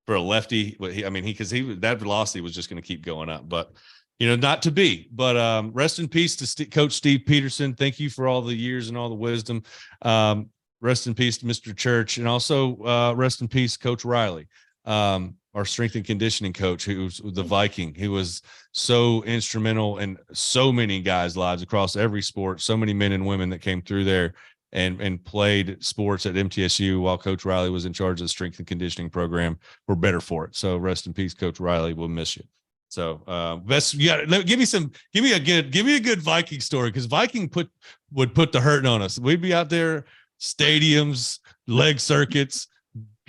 for a lefty. That velocity was just going to keep going up, but not to be. But rest in peace to Coach Steve Peterson. Thank you for all the years and all the wisdom. Rest in peace to Mr. Church, and also rest in peace, Coach Riley, our strength and conditioning coach, who's the Viking, who was so instrumental in so many guys' lives across every sport. So many men and women that came through there and played sports at MTSU while Coach Riley was in charge of the strength and conditioning program were better for it. So rest in peace, Coach Riley. We'll miss you. So give me a good Viking story, because Viking would put the hurting on us. We'd be out there, stadiums, leg circuits,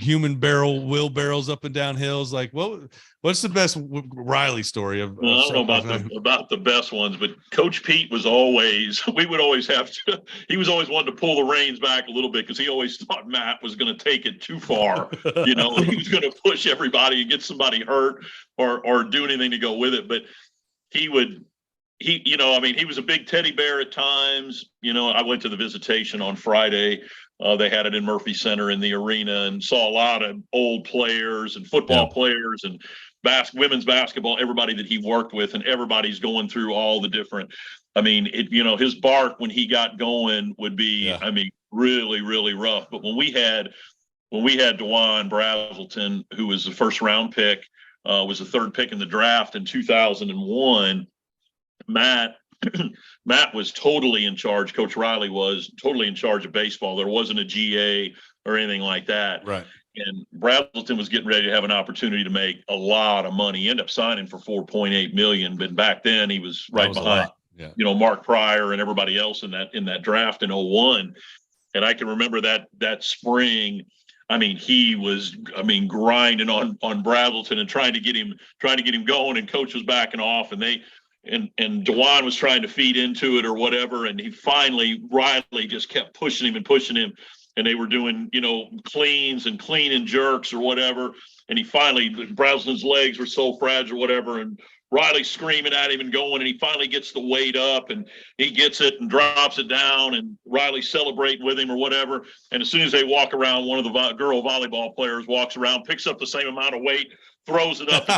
human wheelbarrows up and down hills. Like, what's the best Riley story of? Well, I don't know about the best ones, but Coach Pete was always. We would always have to. He was always wanting to pull the reins back a little bit because he always thought Matt was going to take it too far. He was going to push everybody and get somebody hurt or do anything to go with it. But he would. He was a big teddy bear at times. I went to the visitation on Friday. They had it in Murphy Center in the arena and saw a lot of old players and football players and women's basketball, everybody that he worked with, and everybody's going through all the different. His bark when he got going would be, really, really rough. But when we had DeJuan Brazelton, who was the first round pick, was the third pick in the draft in 2001. Matt was totally in charge. Coach Riley was totally in charge of baseball. There wasn't a GA or anything like that. Right. And Brazelton was getting ready to have an opportunity to make a lot of money. He ended up signing for $4.8 million. But back then he was behind, Mark Pryor and everybody else in that draft in 2001. And I can remember that spring. He was, grinding on Brazelton and trying to get him going, and coach was backing off, and and DeJuan was trying to feed into it or whatever. And Riley just kept pushing him, and they were doing, cleans and clean and jerks or whatever. And Brazelton's legs were so fragile or whatever. And Riley screaming at him and going, and he finally gets the weight up and he gets it and drops it down, and Riley celebrating with him or whatever. And as soon as they walk around, one of the girl volleyball players walks around, picks up the same amount of weight, throws it up.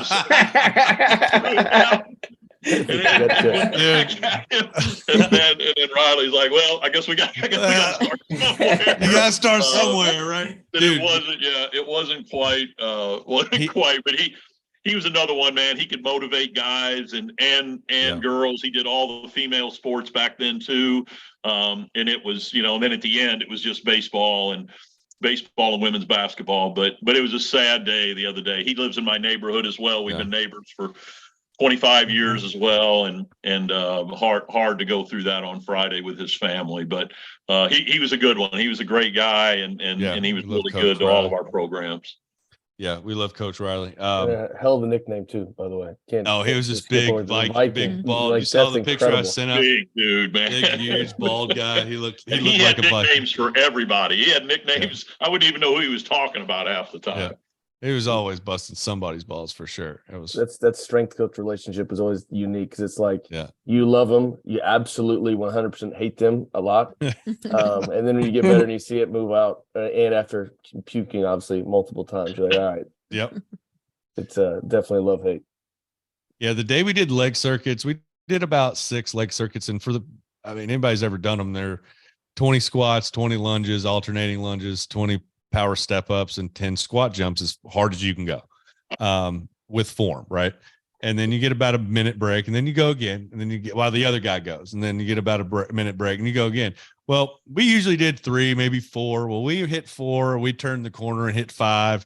And then Riley's like, "Well, I guess we got to start somewhere." You got to start somewhere, right? Dude. It wasn't quite, but he was another one, man. He could motivate guys and girls. He did all the female sports back then too. And it was, and then at the end, it was just baseball and women's basketball. But it was a sad day the other day. He lives in my neighborhood as well. We've been neighbors for 25 years as well, and hard to go through that on Friday with his family. But he was a good one. He was a great guy, and he was really good to all of our programs. Yeah, we love Coach Riley. Hell of a nickname too, by the way. He was just big, big bald. You saw the picture I sent out. Big dude, man. Big, huge, bald guy. He looked had like a nicknames for everybody. He had nicknames. I wouldn't even know who he was talking about half the time. Yeah. He was always busting somebody's balls for sure. That strength coach relationship is always unique because it's like you love them, you absolutely 100% hate them a lot, and then when you get better and you see it move out, and after puking obviously multiple times, you're like, all right, yep, it's definitely love hate. Yeah, the day we did leg circuits, we did about 6 leg circuits, and anybody's ever done them, they're 20 squats, 20 lunges, alternating lunges, 20 power step ups, and 10 squat jumps as hard as you can go with form, right? And then you get about a minute break, and then you go again, and then you get while the other guy goes, and then you get about a minute break, and you go again. Well, we usually did 3, maybe 4. Well, we hit 4, we turned the corner and hit 5.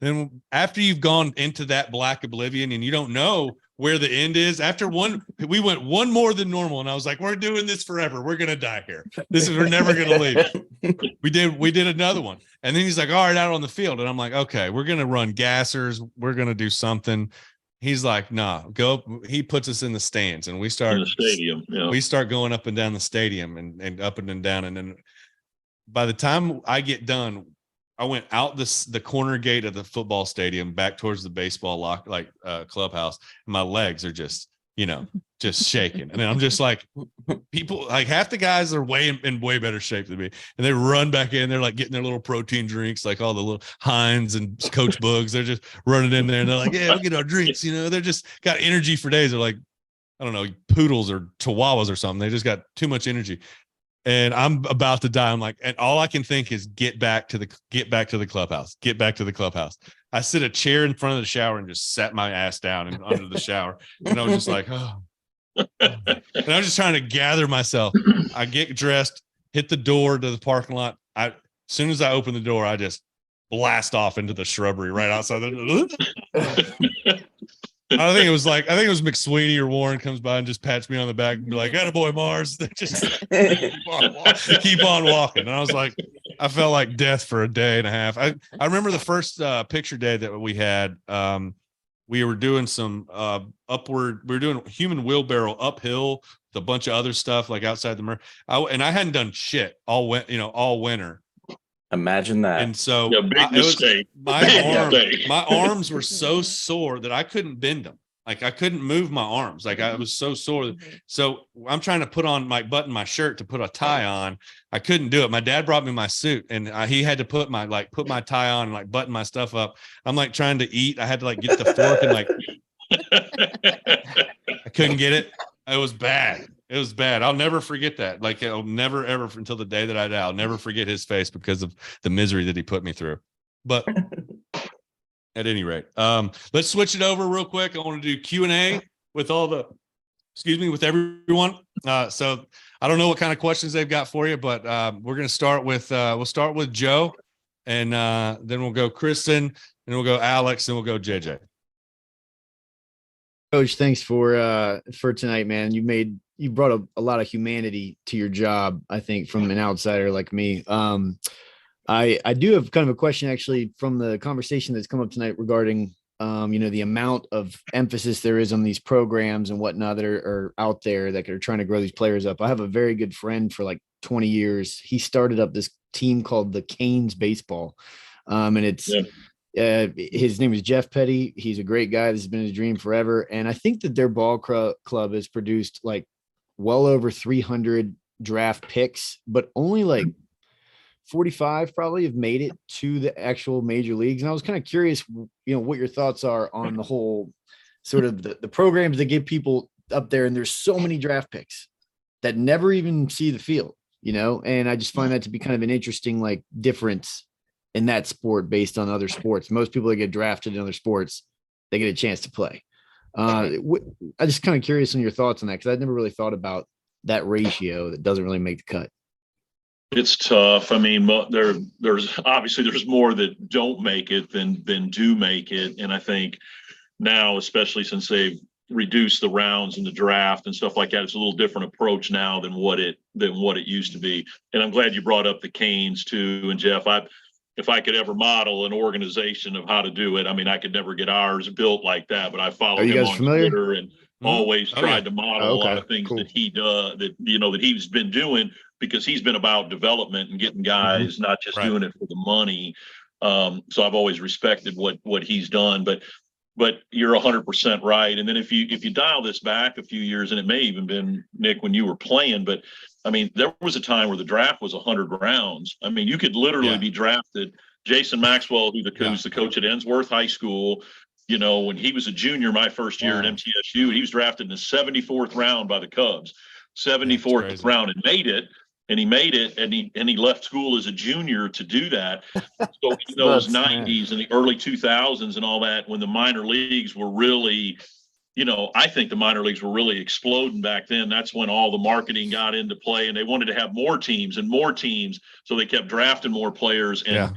Then after you've gone into that black oblivion and you don't know where the end is, after we went one more than normal, and I was like, we're doing this forever. We're going to die here. We're never going to leave. We did another one. And then he's like, all right, out on the field. And I'm like, okay, we're going to run gassers. We're going to do something. He's like, nah, go. He puts us in the stands, and we start in the stadium. Yeah. We start going up and down the stadium and up and down. And then by the time I get done, I went out the corner gate of the football stadium back towards the baseball clubhouse, and my legs are just shaking. And then I'm just like, people, like half the guys are in way better shape than me, and they run back in. They're like getting their little protein drinks, like all the little Heinz and Coach Bugs. They're just running in there, and they're like, yeah, we'll get our drinks. They're just got energy for days. They're like, I don't know, poodles or chihuahuas or something. They just got too much energy. And I'm about to die. I'm like, and all I can think is get back to the clubhouse. Get back to the clubhouse. I sit a chair in front of the shower and just sat my ass down and under the shower. And I was just like, oh. And I was just trying to gather myself. I get dressed, hit the door to the parking lot. As soon as I open the door, I just blast off into the shrubbery right outside I think it was McSweeney or Warren comes by and just pats me on the back and be like, attaboy, Mars. They just keep on walking. And I was like, I felt like death for a day and a half. I remember the first picture day that we had. We were doing some upward. We were doing human wheelbarrow uphill with a bunch of other stuff like outside the mirror. And I hadn't done shit all winter. Imagine that. And so big mistake. My arms were so sore that I couldn't bend them. Like I couldn't move my arms. Like I was so sore. So I'm trying to button my shirt to put a tie on. I couldn't do it. My dad brought me my suit and he had to put my tie on and like button my stuff up. I'm like trying to eat. I had to like get the fork and like, I couldn't get it. It was bad. It was bad. I'll never forget that. Like I'll never, ever until the day that I die, I'll never forget his face because of the misery that he put me through. But at any rate, let's switch it over real quick. I want to do Q&A with with everyone. So I don't know what kind of questions they've got for you, but we're going to start with, we'll start with Joe and then we'll go Kristen and we'll go Alex and we'll go JJ. Coach, thanks for tonight, man. You brought a lot of humanity to your job, I think, from an outsider like me. I do have kind of a question actually from the conversation that's come up tonight regarding, the amount of emphasis there is on these programs and whatnot that are out there that are trying to grow these players up. I have a very good friend for like 20 years. He started up this team called the Canes Baseball. And it's, his name is Jeff Petty. He's a great guy. This has been his dream forever. And I think that their ball club has produced like well over 300 draft picks, but only like 45 probably have made it to the actual major leagues. And I was kind of curious, what your thoughts are on the whole sort of the programs that get people up there. And there's so many draft picks that never even see the field, and I just find that to be kind of an interesting, like, difference in that sport based on other sports. Most people that get drafted in other sports, they get a chance to play. I'm just kind of curious on your thoughts on that, because I'd never really thought about that ratio that doesn't really make the cut. It's tough. I mean, there's obviously more that don't make it than do make it. And I think now, especially since they've reduced the rounds in the draft and stuff like that, it's a little different approach now than what it used to be. And I'm glad you brought up the Canes too. And Jeff, if I could ever model an organization of how to do it, I mean, I could never get ours built like that, but I follow him on Twitter and always tried to model a lot of things that he does, that he's been doing, because he's been about development and getting guys, not just doing it for the money. So I've always respected what he's done, but you're 100% right. And then if you dial this back a few years, and it may even been, Nick, when you were playing, but I mean, there was a time where the draft was 100 rounds. I mean, you could literally be drafted. Jason Maxwell, who's the coach at Ensworth High School, when he was a junior my first year at MTSU, he was drafted in the 74th round by the Cubs, 74th round, and made it. And he made it, and he left school as a junior to do that. So in those 90s and the early 2000s and all that, when the minor leagues were really, I think the minor leagues were really exploding back then. That's when all the marketing got into play, and they wanted to have more teams and more teams. So they kept drafting more players, and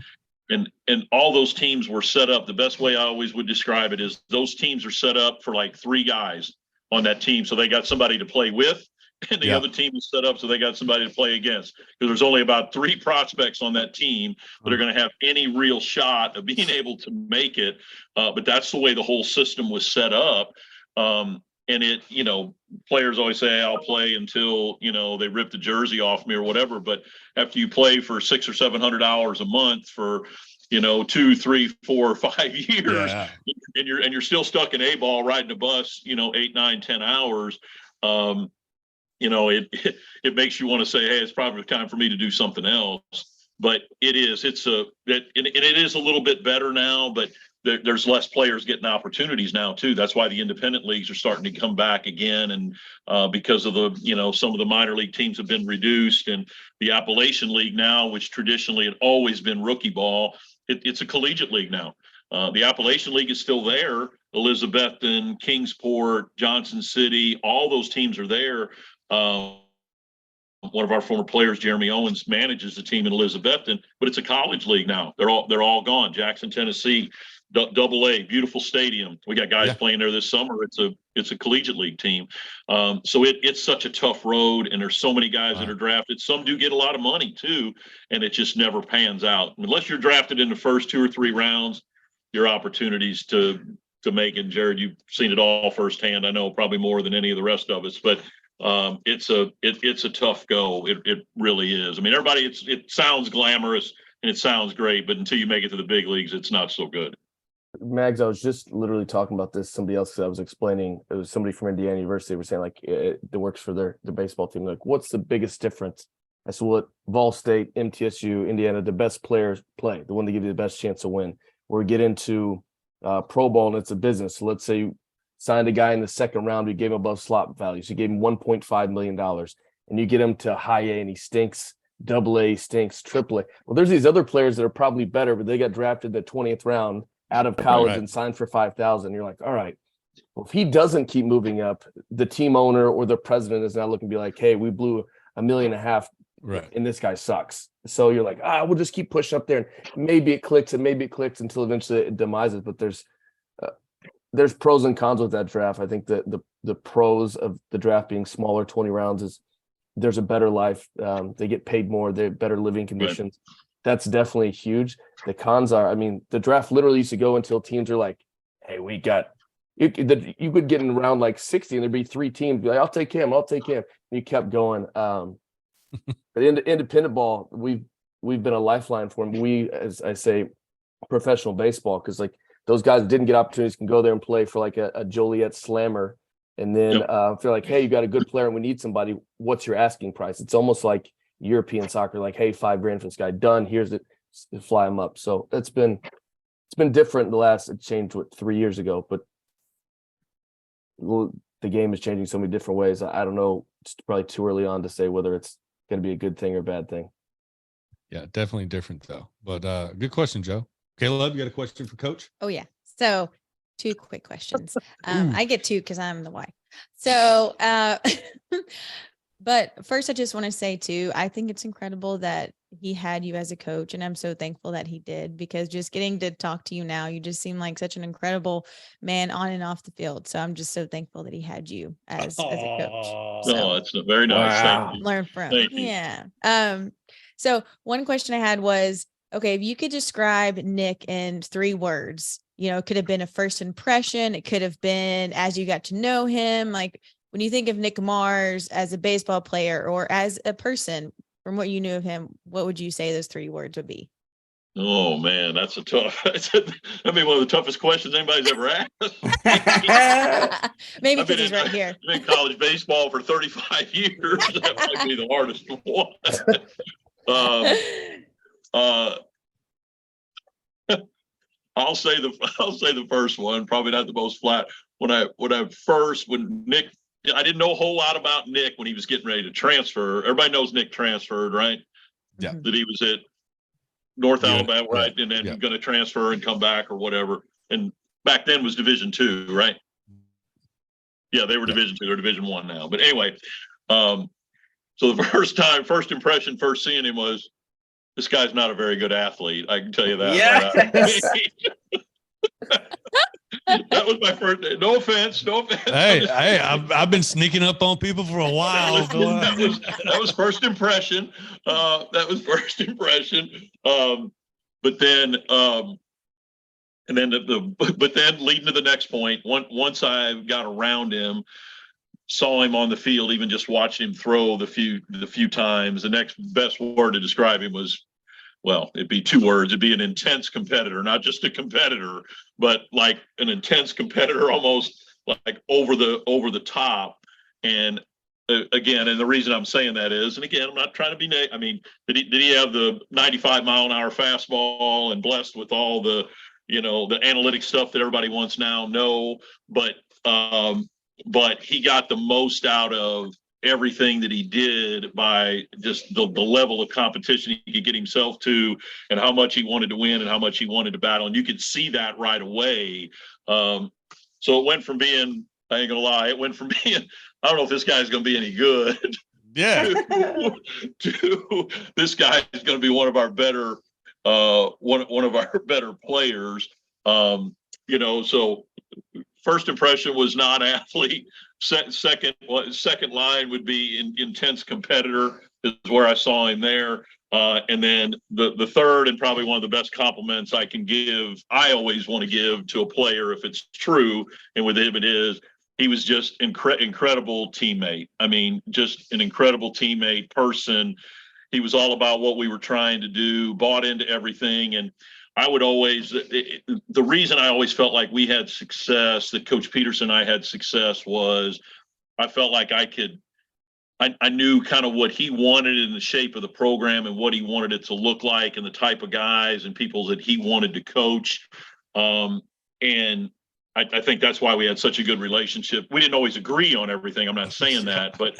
all those teams were set up. The best way I always would describe it is those teams are set up for like 3 guys on that team. So they got somebody to play with, and the other team is set up so they got somebody to play against, because there's only about 3 prospects on that team that are going to have any real shot of being able to make it. But that's the way the whole system was set up. And it, players always say, I'll play until, they rip the jersey off me or whatever. But after you play for $600 or $700 a month for, 2, 3, 4, 5 years, and you're still stuck in A-ball riding a bus, 8, 9, 10 hours, it makes you want to say, hey, it's probably time for me to do something else. But it is a little bit better now, but there's less players getting opportunities now too. That's why the independent leagues are starting to come back again. And because of some of the minor league teams have been reduced, and the Appalachian League now, which traditionally had always been rookie ball, it's a collegiate league now. The Appalachian League is still there. Elizabethton, Kingsport, Johnson City, all those teams are there. One of our former players, Jeremy Owens, manages the team in Elizabethton, but it's a college league now. They're all gone. Jackson, Tennessee, Double A, beautiful stadium. We got guys playing there this summer. It's a collegiate league team. So it's such a tough road, and there's so many guys that are drafted. Some do get a lot of money too, and it just never pans out. Unless you're drafted in the first 2 or 3 rounds, your opportunities to make it. Jared, you've seen it all firsthand. I know probably more than any of the rest of us, but it's a tough go. It really is. I mean, everybody, it sounds glamorous and it sounds great, but until you make it to the big leagues, it's not so good. Mags, I was just literally talking about this. Somebody else, I was explaining, it was somebody from Indiana University. They were saying like it works for their baseball team. Like, what's the biggest difference? I said, what Vol State, MTSU, Indiana, the best players play, the one that give you the best chance to win. Where we get into pro ball and it's a business. So let's say you signed a guy in the second round, you gave him above slot values. You gave him $1.5 million, and you get him to high A and he stinks. Double A stinks, triple A. Well, there's these other players that are probably better, but they got drafted the 20th round out of college and signed for 5,000. You're like, all right, well, if he doesn't keep moving up, the team owner or the president is now looking to be like, hey, we blew $1.5 million, and this guy sucks. So you're like, we'll just keep pushing up there, and maybe it clicks until eventually it demises. But there's pros and cons with that draft. I think that the pros of the draft being smaller, 20 rounds, is there's a better life. They get paid more. They have better living conditions. Right. That's definitely huge. The cons are, I mean, the draft literally used to go until teams are like, hey, we got, you could get in around like 60 and there'd be 3 teams. Be like, I'll take him. And you kept going. But in independent ball, we've been a lifeline for him. We, as I say, professional baseball, because like those guys that didn't get opportunities can go there and play for like a Joliet Slammer. And then feel like, hey, you got a good player and we need somebody. What's your asking price? It's almost like European soccer, like, hey, $5,000 for this guy, done. Here's it, fly him up. So it's been different. It changed 3 years ago, but the game is changing so many different ways. I don't know. It's probably too early on to say whether it's going to be a good thing or a bad thing. Yeah, definitely different though. But good question, Joe. Caleb, you got a question for Coach? Oh yeah. So 2 quick questions. I get 2 because I'm the wife. So, but first I just want to say too, I think it's incredible that he had you as a coach, and I'm so thankful that he did, because just getting to talk to you now, you just seem like such an incredible man on and off the field. So I'm just so thankful that he had you as a coach. So, it's very nice. Wow. Thank you. Learn from. Thank you. Yeah. So one question I had was, okay, if you could describe Nick in 3 words, it could have been a first impression. It could have been as you got to know him. Like when you think of Nick Mars as a baseball player or as a person, from what you knew of him, what would you say those 3 words would be? Oh man, that's one of the toughest questions anybody's ever asked. Maybe because he's right here. I've been in college baseball for 35 years. That might be the hardest one. I'll say the first one, probably not the most flat. When Nick, I didn't know a whole lot about Nick when he was getting ready to transfer. Everybody knows Nick transferred, right? Yeah. That he was at North Alabama, right? And then going to transfer and come back or whatever. And back then was Division II, right? Yeah, they were Division II or Division I now. But anyway, so the first impression, first seeing him was, this guy's not a very good athlete. I can tell you that. Yes. That was my first. No offense. Hey, I've been sneaking up on people for a while. That was first impression. But then leading to the next point. Once I got around him, saw him on the field, even just watching him throw the few times, the next best word to describe him was, well, it'd be 2 words. It'd be an intense competitor, not just a competitor, but like an intense competitor, almost like over the top. And again, and the reason I'm saying that is, and again, I'm not trying to be negative. I mean, did he have the 95-mile-an-hour fastball and blessed with all the, the analytic stuff that everybody wants now? No, but he got the most out of everything that he did by just the level of competition he could get himself to, and how much he wanted to win and how much he wanted to battle. And you could see that right away. So it went from being, I ain't gonna lie, I don't know if this guy's gonna be any good. Yeah. to this guy is gonna be one of our better, one of our better players. So first impression was non-athlete. Second line would be intense competitor is where I saw him there. And then the third and probably one of the best compliments I always want to give to a player if it's true, and with him it is, he was just incredible teammate. I mean, just an incredible teammate person. He was all about what we were trying to do, bought into everything. And I would always, the reason I always felt like we had success, that Coach Peterson and I had success, was I felt like I knew kind of what he wanted in the shape of the program and what he wanted it to look like and the type of guys and people that he wanted to coach. And I think that's why we had such a good relationship. We didn't always agree on everything. I'm not saying that, but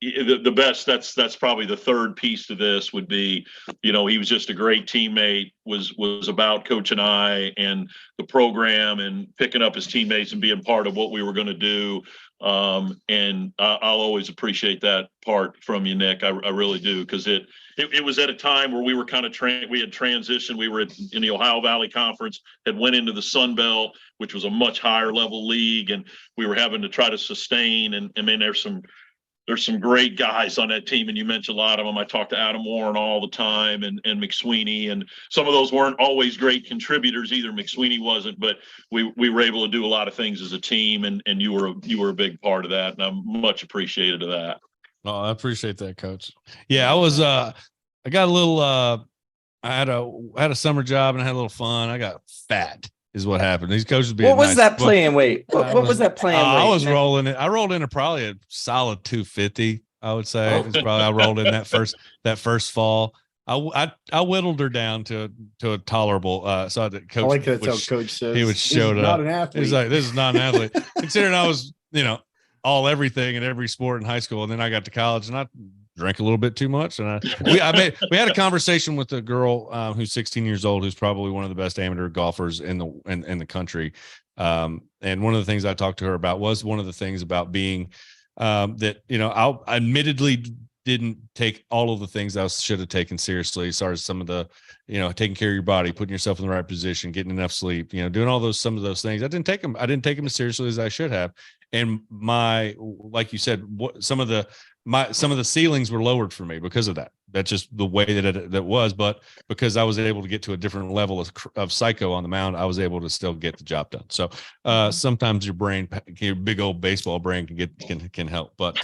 the best, that's probably the third piece to this would be, he was just a great teammate, was about Coach and I and the program and picking up his teammates and being part of what we were going to do. And I'll always appreciate that part from you, Nick. I really do. Cause it was at a time where we were kind of we had transitioned. We were in the Ohio Valley Conference, had went into the Sun Belt, which was a much higher level league. And we were having to try to sustain. And I mean, there's some great guys on that team, and you mentioned a lot of them. I talked to Adam Warren all the time, and McSweeney, and some of those weren't always great contributors either. McSweeney wasn't, but we were able to do a lot of things as a team, and you were a big part of that, and I'm much appreciated of that. Oh, I appreciate that, Coach. Yeah, I got a little. I had a summer job and I had a little fun. I got fat. Is what happened. These coaches being what was nice. that playing weight? What was that playing weight? I was rolling it. I rolled into probably a solid 250. I would say it's probably I rolled in that first fall. I whittled her down to a tolerable. So that Coach. I like that's how Coach says. He would show up. Not an athlete. He's like, this is not an athlete. Considering I was, all everything in every sport in high school, and then I got to college and I drank a little bit too much, and we had a conversation with a girl who's 16 years old, who's probably one of the best amateur golfers in the country. And one of the things I talked to her about was one of the things about being that I admittedly didn't take all of the things I should have taken seriously, as far as some of the taking care of your body, putting yourself in the right position, getting enough sleep, doing some of those things. I didn't take them as seriously as I should have. And like you said, some of the ceilings were lowered for me because of that. That's just the way that was. But because I was able to get to a different level of psycho on the mound, I was able to still get the job done. So sometimes your big old baseball brain can help. But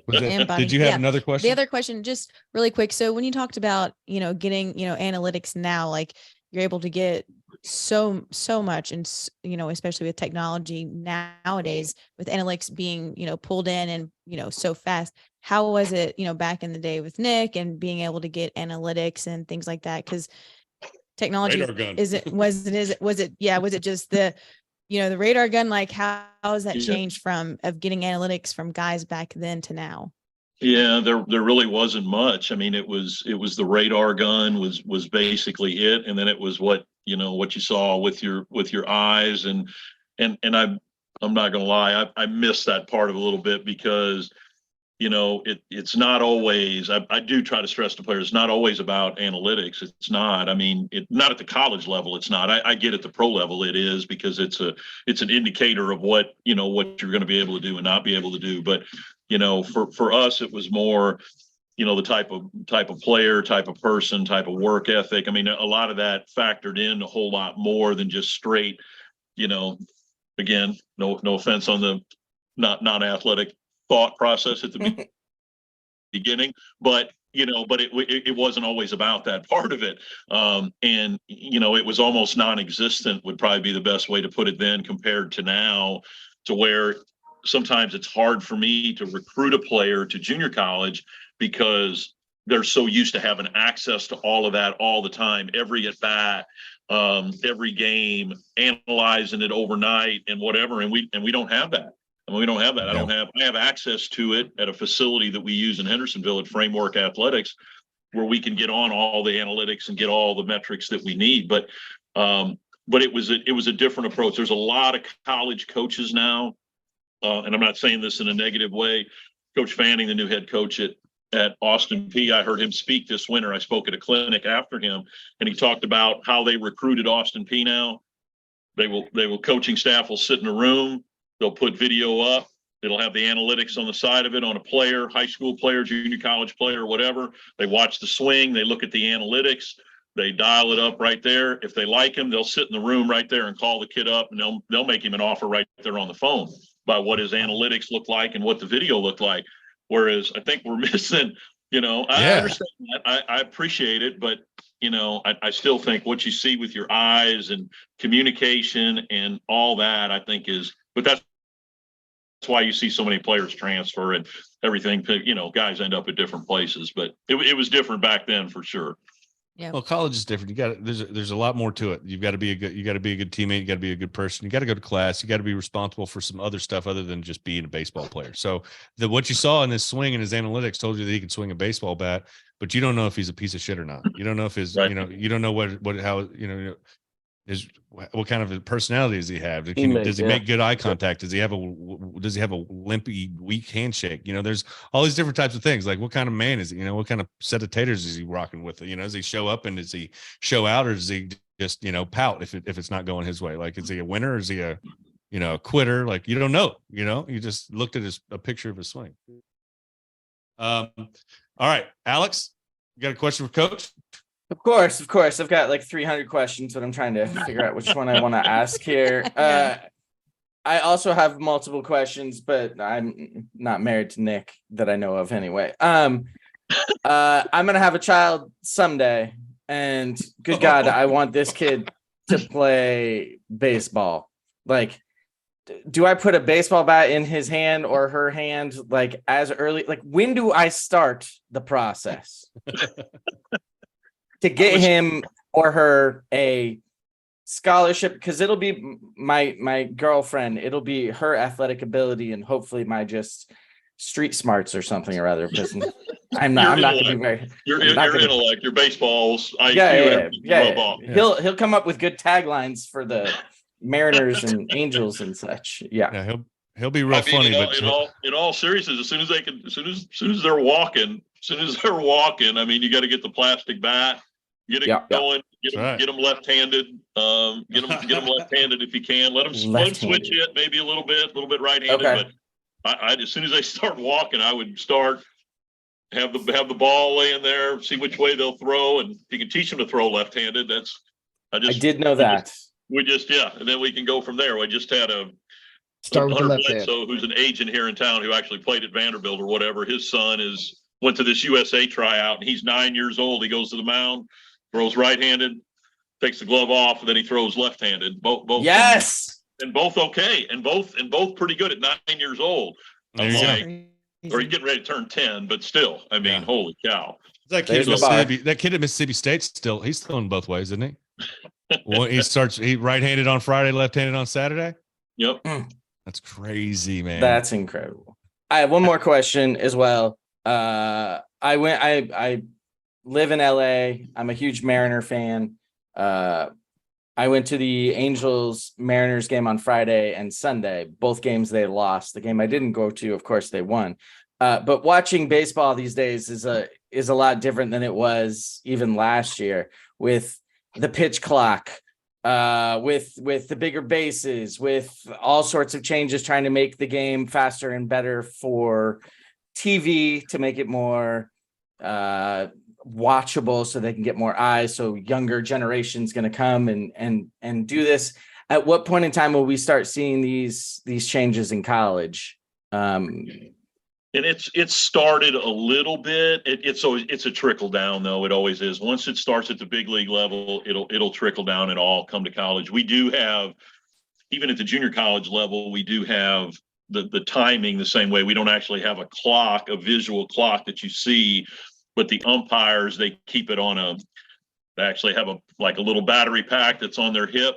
did you have another question? The other question, just really quick. So when you talked about getting analytics now, like you're able to get so much, and especially with technology nowadays, with analytics being pulled in and so fast. How was it back in the day with Nick and being able to get analytics and things like that? Because technology was it just the the radar gun? Like how has that changed of getting analytics from guys back then to now? Yeah, there really wasn't much. I mean, it was the radar gun was basically it, and then it was what you saw with your eyes, and I'm not gonna lie, I missed that part of it a little bit because it's not always. I do try to stress to players, it's not always about analytics. It's not. I mean, not at the college level. It's not. I get at the pro level it is, because it's an indicator of what what you're going to be able to do and not be able to do, but. For us, it was more, the type of player, type of person, type of work ethic. I mean, a lot of that factored in a whole lot more than just straight, again, no offense on the non-athletic thought process at the beginning, but it wasn't always about that part of it. And it was almost non-existent would probably be the best way to put it then, compared to now, to where sometimes it's hard for me to recruit a player to junior college because they're so used to having access to all of that all the time, every at bat, every game, analyzing it overnight and whatever. And we don't have that. I mean, we don't have that. Yeah. I have access to it at a facility that we use in Hendersonville at Framework Athletics, where we can get on all the analytics and get all the metrics that we need. But it was a different approach. There's a lot of college coaches now. And I'm not saying this in a negative way. Coach Fanning, the new head coach at at Austin P. I heard him speak this winter. I spoke at a clinic after him, and he talked about how they recruited Austin P now. They will coaching staff will sit in a room. They'll put video up. It'll have the analytics on the side of it on a player, high school player, junior college player, whatever. They watch the swing. They look at the analytics. They dial it up right there. If they like him, they'll sit in the room right there and call the kid up, and they'll make him an offer right there on the phone by what his analytics look like and what the video looked like. Whereas I think we're missing, I understand that. I appreciate it, but I still think what you see with your eyes and communication and all that, I think but that's why you see so many players transfer and everything. Guys end up at different places, but it was different back then for sure. Yeah. Well, college is different. There's a lot more to it. You got to be a good teammate. You got to be a good person. You got to go to class. You got to be responsible for some other stuff other than just being a baseball player. So what you saw in this swing and his analytics told you that he could swing a baseball bat, but you don't know if he's a piece of shit or not. You don't know if you don't know what kind of a personality does he have? Does he make good eye contact? Does he have a limpy, weak handshake? There's all these different types of things. Like, what kind of man is he? What kind of set of taters is he rocking with? Does he show up and does he show out, or does he just pout if it's not going his way? Like, is he a winner or is he a quitter? Like, you don't know. You just looked at a picture of his swing. All right, Alex, you got a question for Coach? Of course. I've got like 300 questions, but I'm trying to figure out which one I want to ask here. I also have multiple questions, but I'm not married to Nick that I know of anyway. I'm going to have a child someday, and good God, I want this kid to play baseball. Like, do I put a baseball bat in his hand or her hand, like, as early? Like, when do I start the process to get him or her a scholarship? Because it'll be my girlfriend. It'll be her athletic ability and hopefully my just street smarts or something or other. Because I'm not going to be very. Your intellect, your baseball's IQ. Yeah. He'll come up with good taglines for the Mariners and Angels and such. Yeah. He'll be real funny. In all seriousness, as soon as they're walking, I mean, you got to get the plastic bat, get it going, get them left-handed, get them left-handed if you can. Let them switch it maybe a little bit right-handed. Okay. But I as soon as they start walking, I would start have the ball laying there, see which way they'll throw, and if you can teach them to throw left-handed, I did know that. And then we can go from there. We just had start with the left hand. So who's an agent here in town who actually played at Vanderbilt or whatever. His son went to this USA tryout, and he's 9 years old. He goes to the mound, throws right-handed, takes the glove off, and then he throws left-handed. Both. Yes. And both okay, and both pretty good at 9 years old. Or he's getting ready to turn 10, but still, I mean, holy cow! That kid at Mississippi State he's throwing both ways, isn't he? Well, he right-handed on Friday, left-handed on Saturday. Yep. That's crazy, man. That's incredible. I have one more question as well. I live in LA. I'm a huge Mariner fan. I went to the Angels Mariners game on Friday and Sunday. Both games they lost. The game I didn't go to, of course, they won. But watching baseball these days is a lot different than it was even last year, with the pitch clock, with the bigger bases, with all sorts of changes, trying to make the game faster and better for TV to make it more watchable so they can get more eyes. So younger generation's going to come and do this. At what point in time will we start seeing these changes in college? And it's started a little bit. It's a trickle down, though. It always is. Once it starts at the big league level, it'll trickle down and all come to college. We do have, even at the junior college level, we do have the timing the same way. We don't actually have a visual clock that you see, but the umpires, they keep it on they actually have a little battery pack that's on their hip,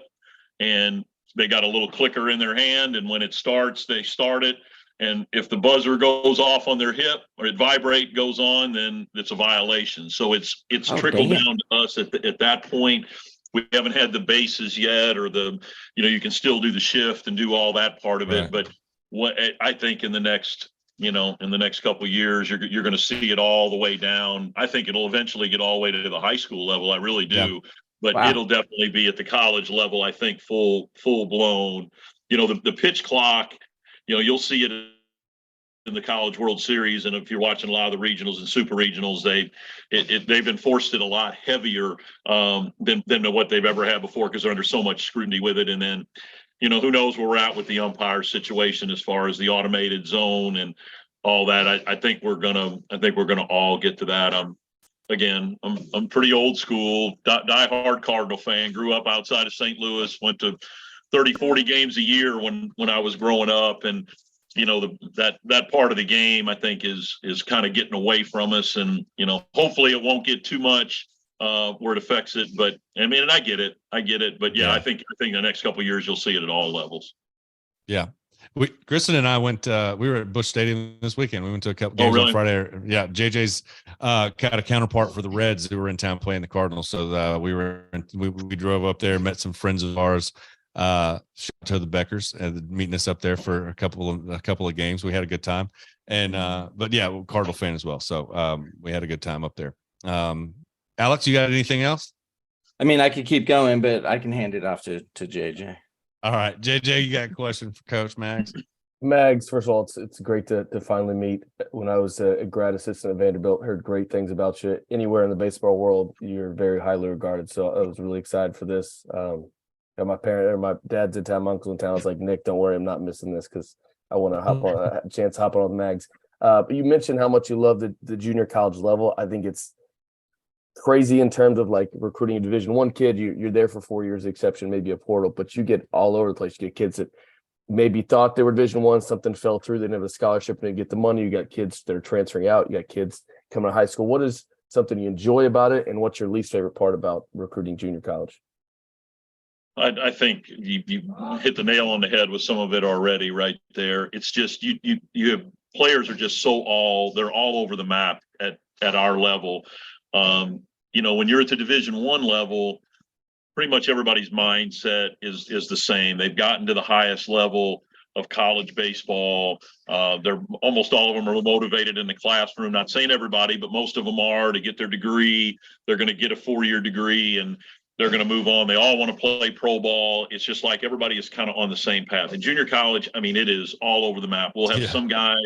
and they got a little clicker in their hand, and when it starts, they start it. And if the buzzer goes off on their hip or it goes on, then it's a violation. So it's trickled down to us at that point. We haven't had the bases yet, or you can still do the shift and do all that part of it. But what I think in the next in the next couple of years, you're going to see it all the way down. I think it'll eventually get all the way to the high school level. I really do. Yeah. But it'll definitely be at the college level, I think, full blown. The pitch clock, you'll see it in the College World Series, and if you're watching a lot of the regionals and super regionals, they've enforced it a lot heavier than what they've ever had before, because they're under so much scrutiny with it. And then, who knows where we're at with the umpire situation as far as the automated zone and all that. I think we're gonna all get to that. I'm pretty old school, die-hard Cardinal fan. Grew up outside of St. Louis, went to 30-40 games a year when I was growing up, and that part of the game, I think, is kind of getting away from us, and hopefully it won't get too much where it affects it. But and I get it, but yeah. I think the next couple of years you'll see it at all levels. Yeah. Kristen and I went, we were at Busch Stadium this weekend. We went to a couple games on Friday. Yeah. JJ's got a counterpart for the Reds who were in town playing the Cardinals. So we drove up there, met some friends of ours, shout out to the Beckers, meeting us up there for a couple of games. We had a good time. And but yeah, Cardinal fan as well. So we had a good time up there. Alex, you got anything else? I could keep going, but I can hand it off to JJ. All right, JJ, you got a question for Coach Mags? Mags, first of all, it's great to finally meet. When I was a grad assistant at Vanderbilt, heard great things about you. Anywhere in the baseball world, you're very highly regarded. So I was really excited for this. Got my dad's in town, my uncle's in town. I was like, Nick, don't worry, I'm not missing this because I want to hop on a chance to hop on with Mags. But you mentioned how much you love the junior college level. I think it's crazy in terms of like recruiting a Division I kid. You're there for 4 years, exception maybe a portal, but you get all over the place. You get kids that maybe thought they were Division I, something fell through, they didn't have a scholarship and they get the money. You got kids that are transferring out. You got kids coming to high school. What is something you enjoy about it, and what's your least favorite part about recruiting junior college? I think you hit the nail on the head with some of it already right there. It's just you have players are just they're all over the map at our level. When you're at the Division I level, pretty much everybody's mindset is the same. They've gotten to the highest level of college baseball. They're almost all of them are motivated in the classroom. Not saying everybody, but most of them are, to get their degree. They're going to get a 4-year degree and they're going to move on. They all want to play pro ball. It's just like everybody is kind of on the same path. In junior college, it is all over the map. We'll have some guys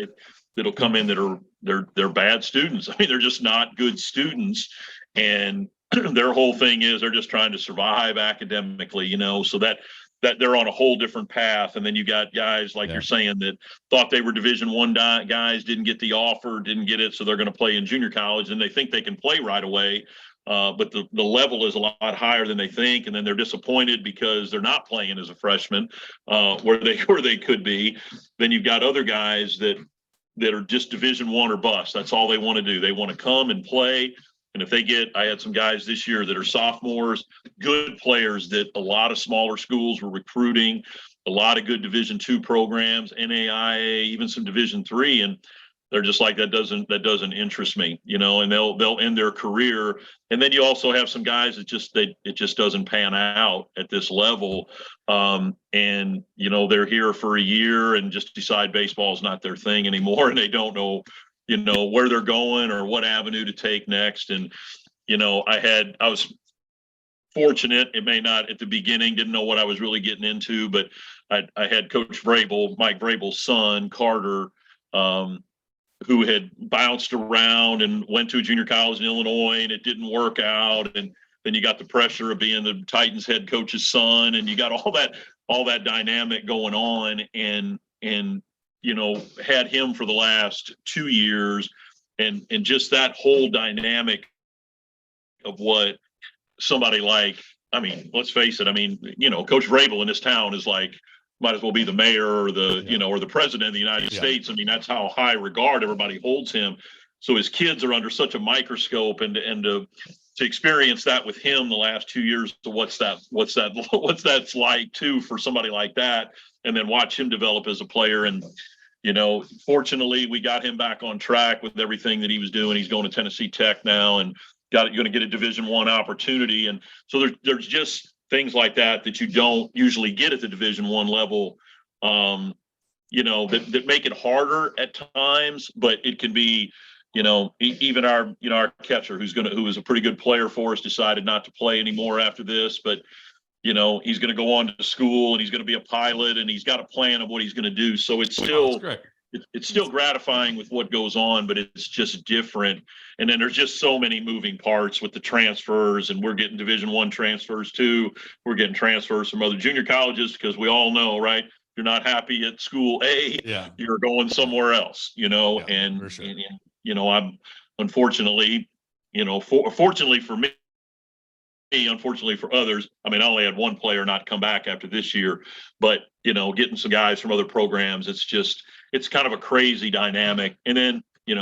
that'll come in that are they're bad students. They're just not good students, and their whole thing is they're just trying to survive academically, so that they're on a whole different path. And then you got guys like you're saying that thought they were Division I guys, didn't get the offer, didn't get it, so they're going to play in junior college, and they think they can play right away. But the level is a lot higher than they think, and then they're disappointed because they're not playing as a freshman where they could be. Then you've got other guys that are just Division I or bust. That's all they want to do. They want to come and play. And if I had some guys this year that are sophomores, good players that a lot of smaller schools were recruiting, a lot of good Division II programs, NAIA, even some Division III, and they're just like, that doesn't interest me, and they'll end their career. And then you also have some guys that it just doesn't pan out at this level. And they're here for a year and just decide baseball is not their thing anymore, and they don't know where they're going or what avenue to take next. And I was fortunate. It may not at the beginning, didn't know what I was really getting into, but I had Coach Mike Vrabel's son, Carter, who had bounced around and went to a junior college in Illinois, and it didn't work out. And then you got the pressure of being the Titans head coach's son, and you got all that dynamic going on, and had him for the last 2 years, and just that whole dynamic of what somebody like, let's face it, Coach Vrabel in this town is like, might as well be the mayor or or the president of the United States. That's how high regard everybody holds him. So his kids are under such a microscope, and to experience that with him the last 2 years, to what's that's like too for somebody like that, and then watch him develop as a player. And fortunately we got him back on track with everything that he was doing. He's going to Tennessee Tech now and going to get a Division I opportunity. And so there's just things like that you don't usually get at the Division I level. that make it harder at times, but it can be, even our catcher who was a pretty good player for us decided not to play anymore after this, but he's going to go on to school and he's going to be a pilot and he's got a plan of what he's going to do. So it's still, it's still gratifying with what goes on, but it's just different. And then there's just so many moving parts with the transfers, and we're getting Division I transfers too. We're getting transfers from other junior colleges because we all know, right? You're not happy at school A, you're going somewhere else, and, sure. and I'm unfortunately, fortunately for me, unfortunately for others, I mean, I only had one player not come back after this year, but, getting some guys from other programs, it's kind of a crazy dynamic. And then, you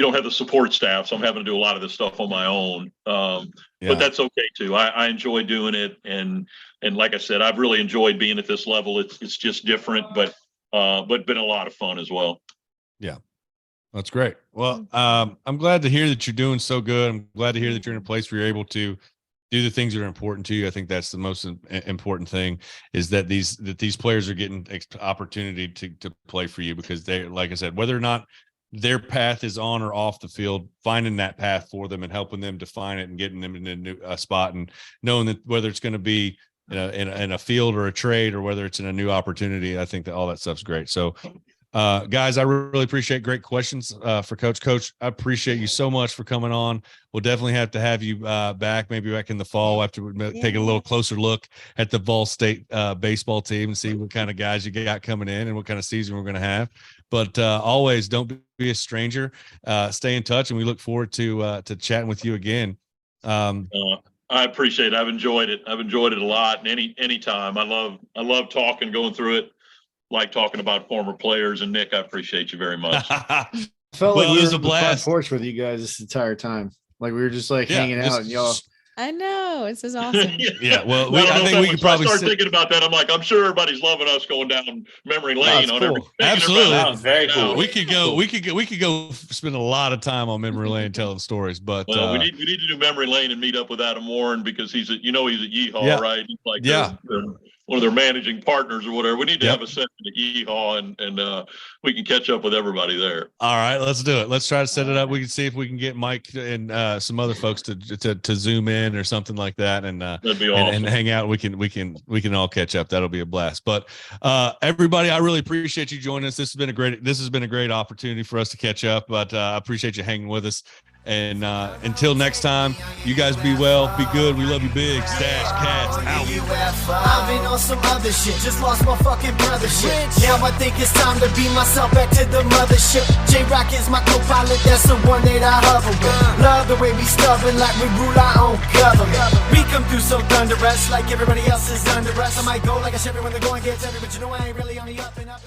don't have the support staff, so I'm having to do a lot of this stuff on my own. But that's okay too. I enjoy doing it. And like I said, I've really enjoyed being at this level. It's just different, but been a lot of fun as well. Yeah. That's great. Well, I'm glad to hear that you're doing so good. I'm glad to hear that you're in a place where you're able to do the things that are important to you. I think that's the most important thing, is that these players are getting opportunity to play for you, because they, like I said, whether or not their path is on or off the field, finding that path for them and helping them define it and getting them in a new spot, and knowing that whether it's going to be in a field or a trade, or whether it's in a new opportunity, I think that all that stuff's great. So, guys, I really appreciate great questions for Coach. Coach, I appreciate you so much for coming on. We'll definitely have you back, maybe back in the fall after we take a little closer look at the Vol State baseball team and see what kind of guys you got coming in and what kind of season we're going to have. But always, don't be a stranger. Stay in touch, and we look forward to chatting with you again. I appreciate it. I've enjoyed it. I've enjoyed it a lot. And anytime. I love talking, going through it. Like talking about former players. And Nick, I appreciate you very much. Felt like it was a blast. Porch with you guys this entire time. Like we were just hanging out, and y'all. I know, this is awesome. Yeah, well, I think we could probably start thinking about that. I'm sure everybody's loving us going down memory lane on everything. Absolutely, that was very cool. We could go spend a lot of time on memory lane telling stories. But we need to do memory lane and meet up with Adam Warren, because he's at Yeehaw, right? He's like one of their managing partners or whatever. We need to have a session at Yeehaw, and we can catch up with everybody there. All right, let's do it. Let's try to set it up. We can see if we can get Mike and some other folks to zoom in or something like that, and that'd be awesome. And hang out. We can all catch up. That'll be a blast. But everybody, I really appreciate you joining us. This has been a great opportunity for us to catch up. But I appreciate you hanging with us. And until next time, you guys be well, be good. We love you big. StacheCast out. I've been on some other shit, just lost my fucking brother shit. Now I think it's time to beat myself back to the mothership. J-Rock is my co-pilot, that's the one that I hover with. Love the way we stubborn, like we rule our own government. We come through so thunderous, like everybody else is under us. I might go like a Chevy when the going gets heavy, but you know I ain't really on the up and up.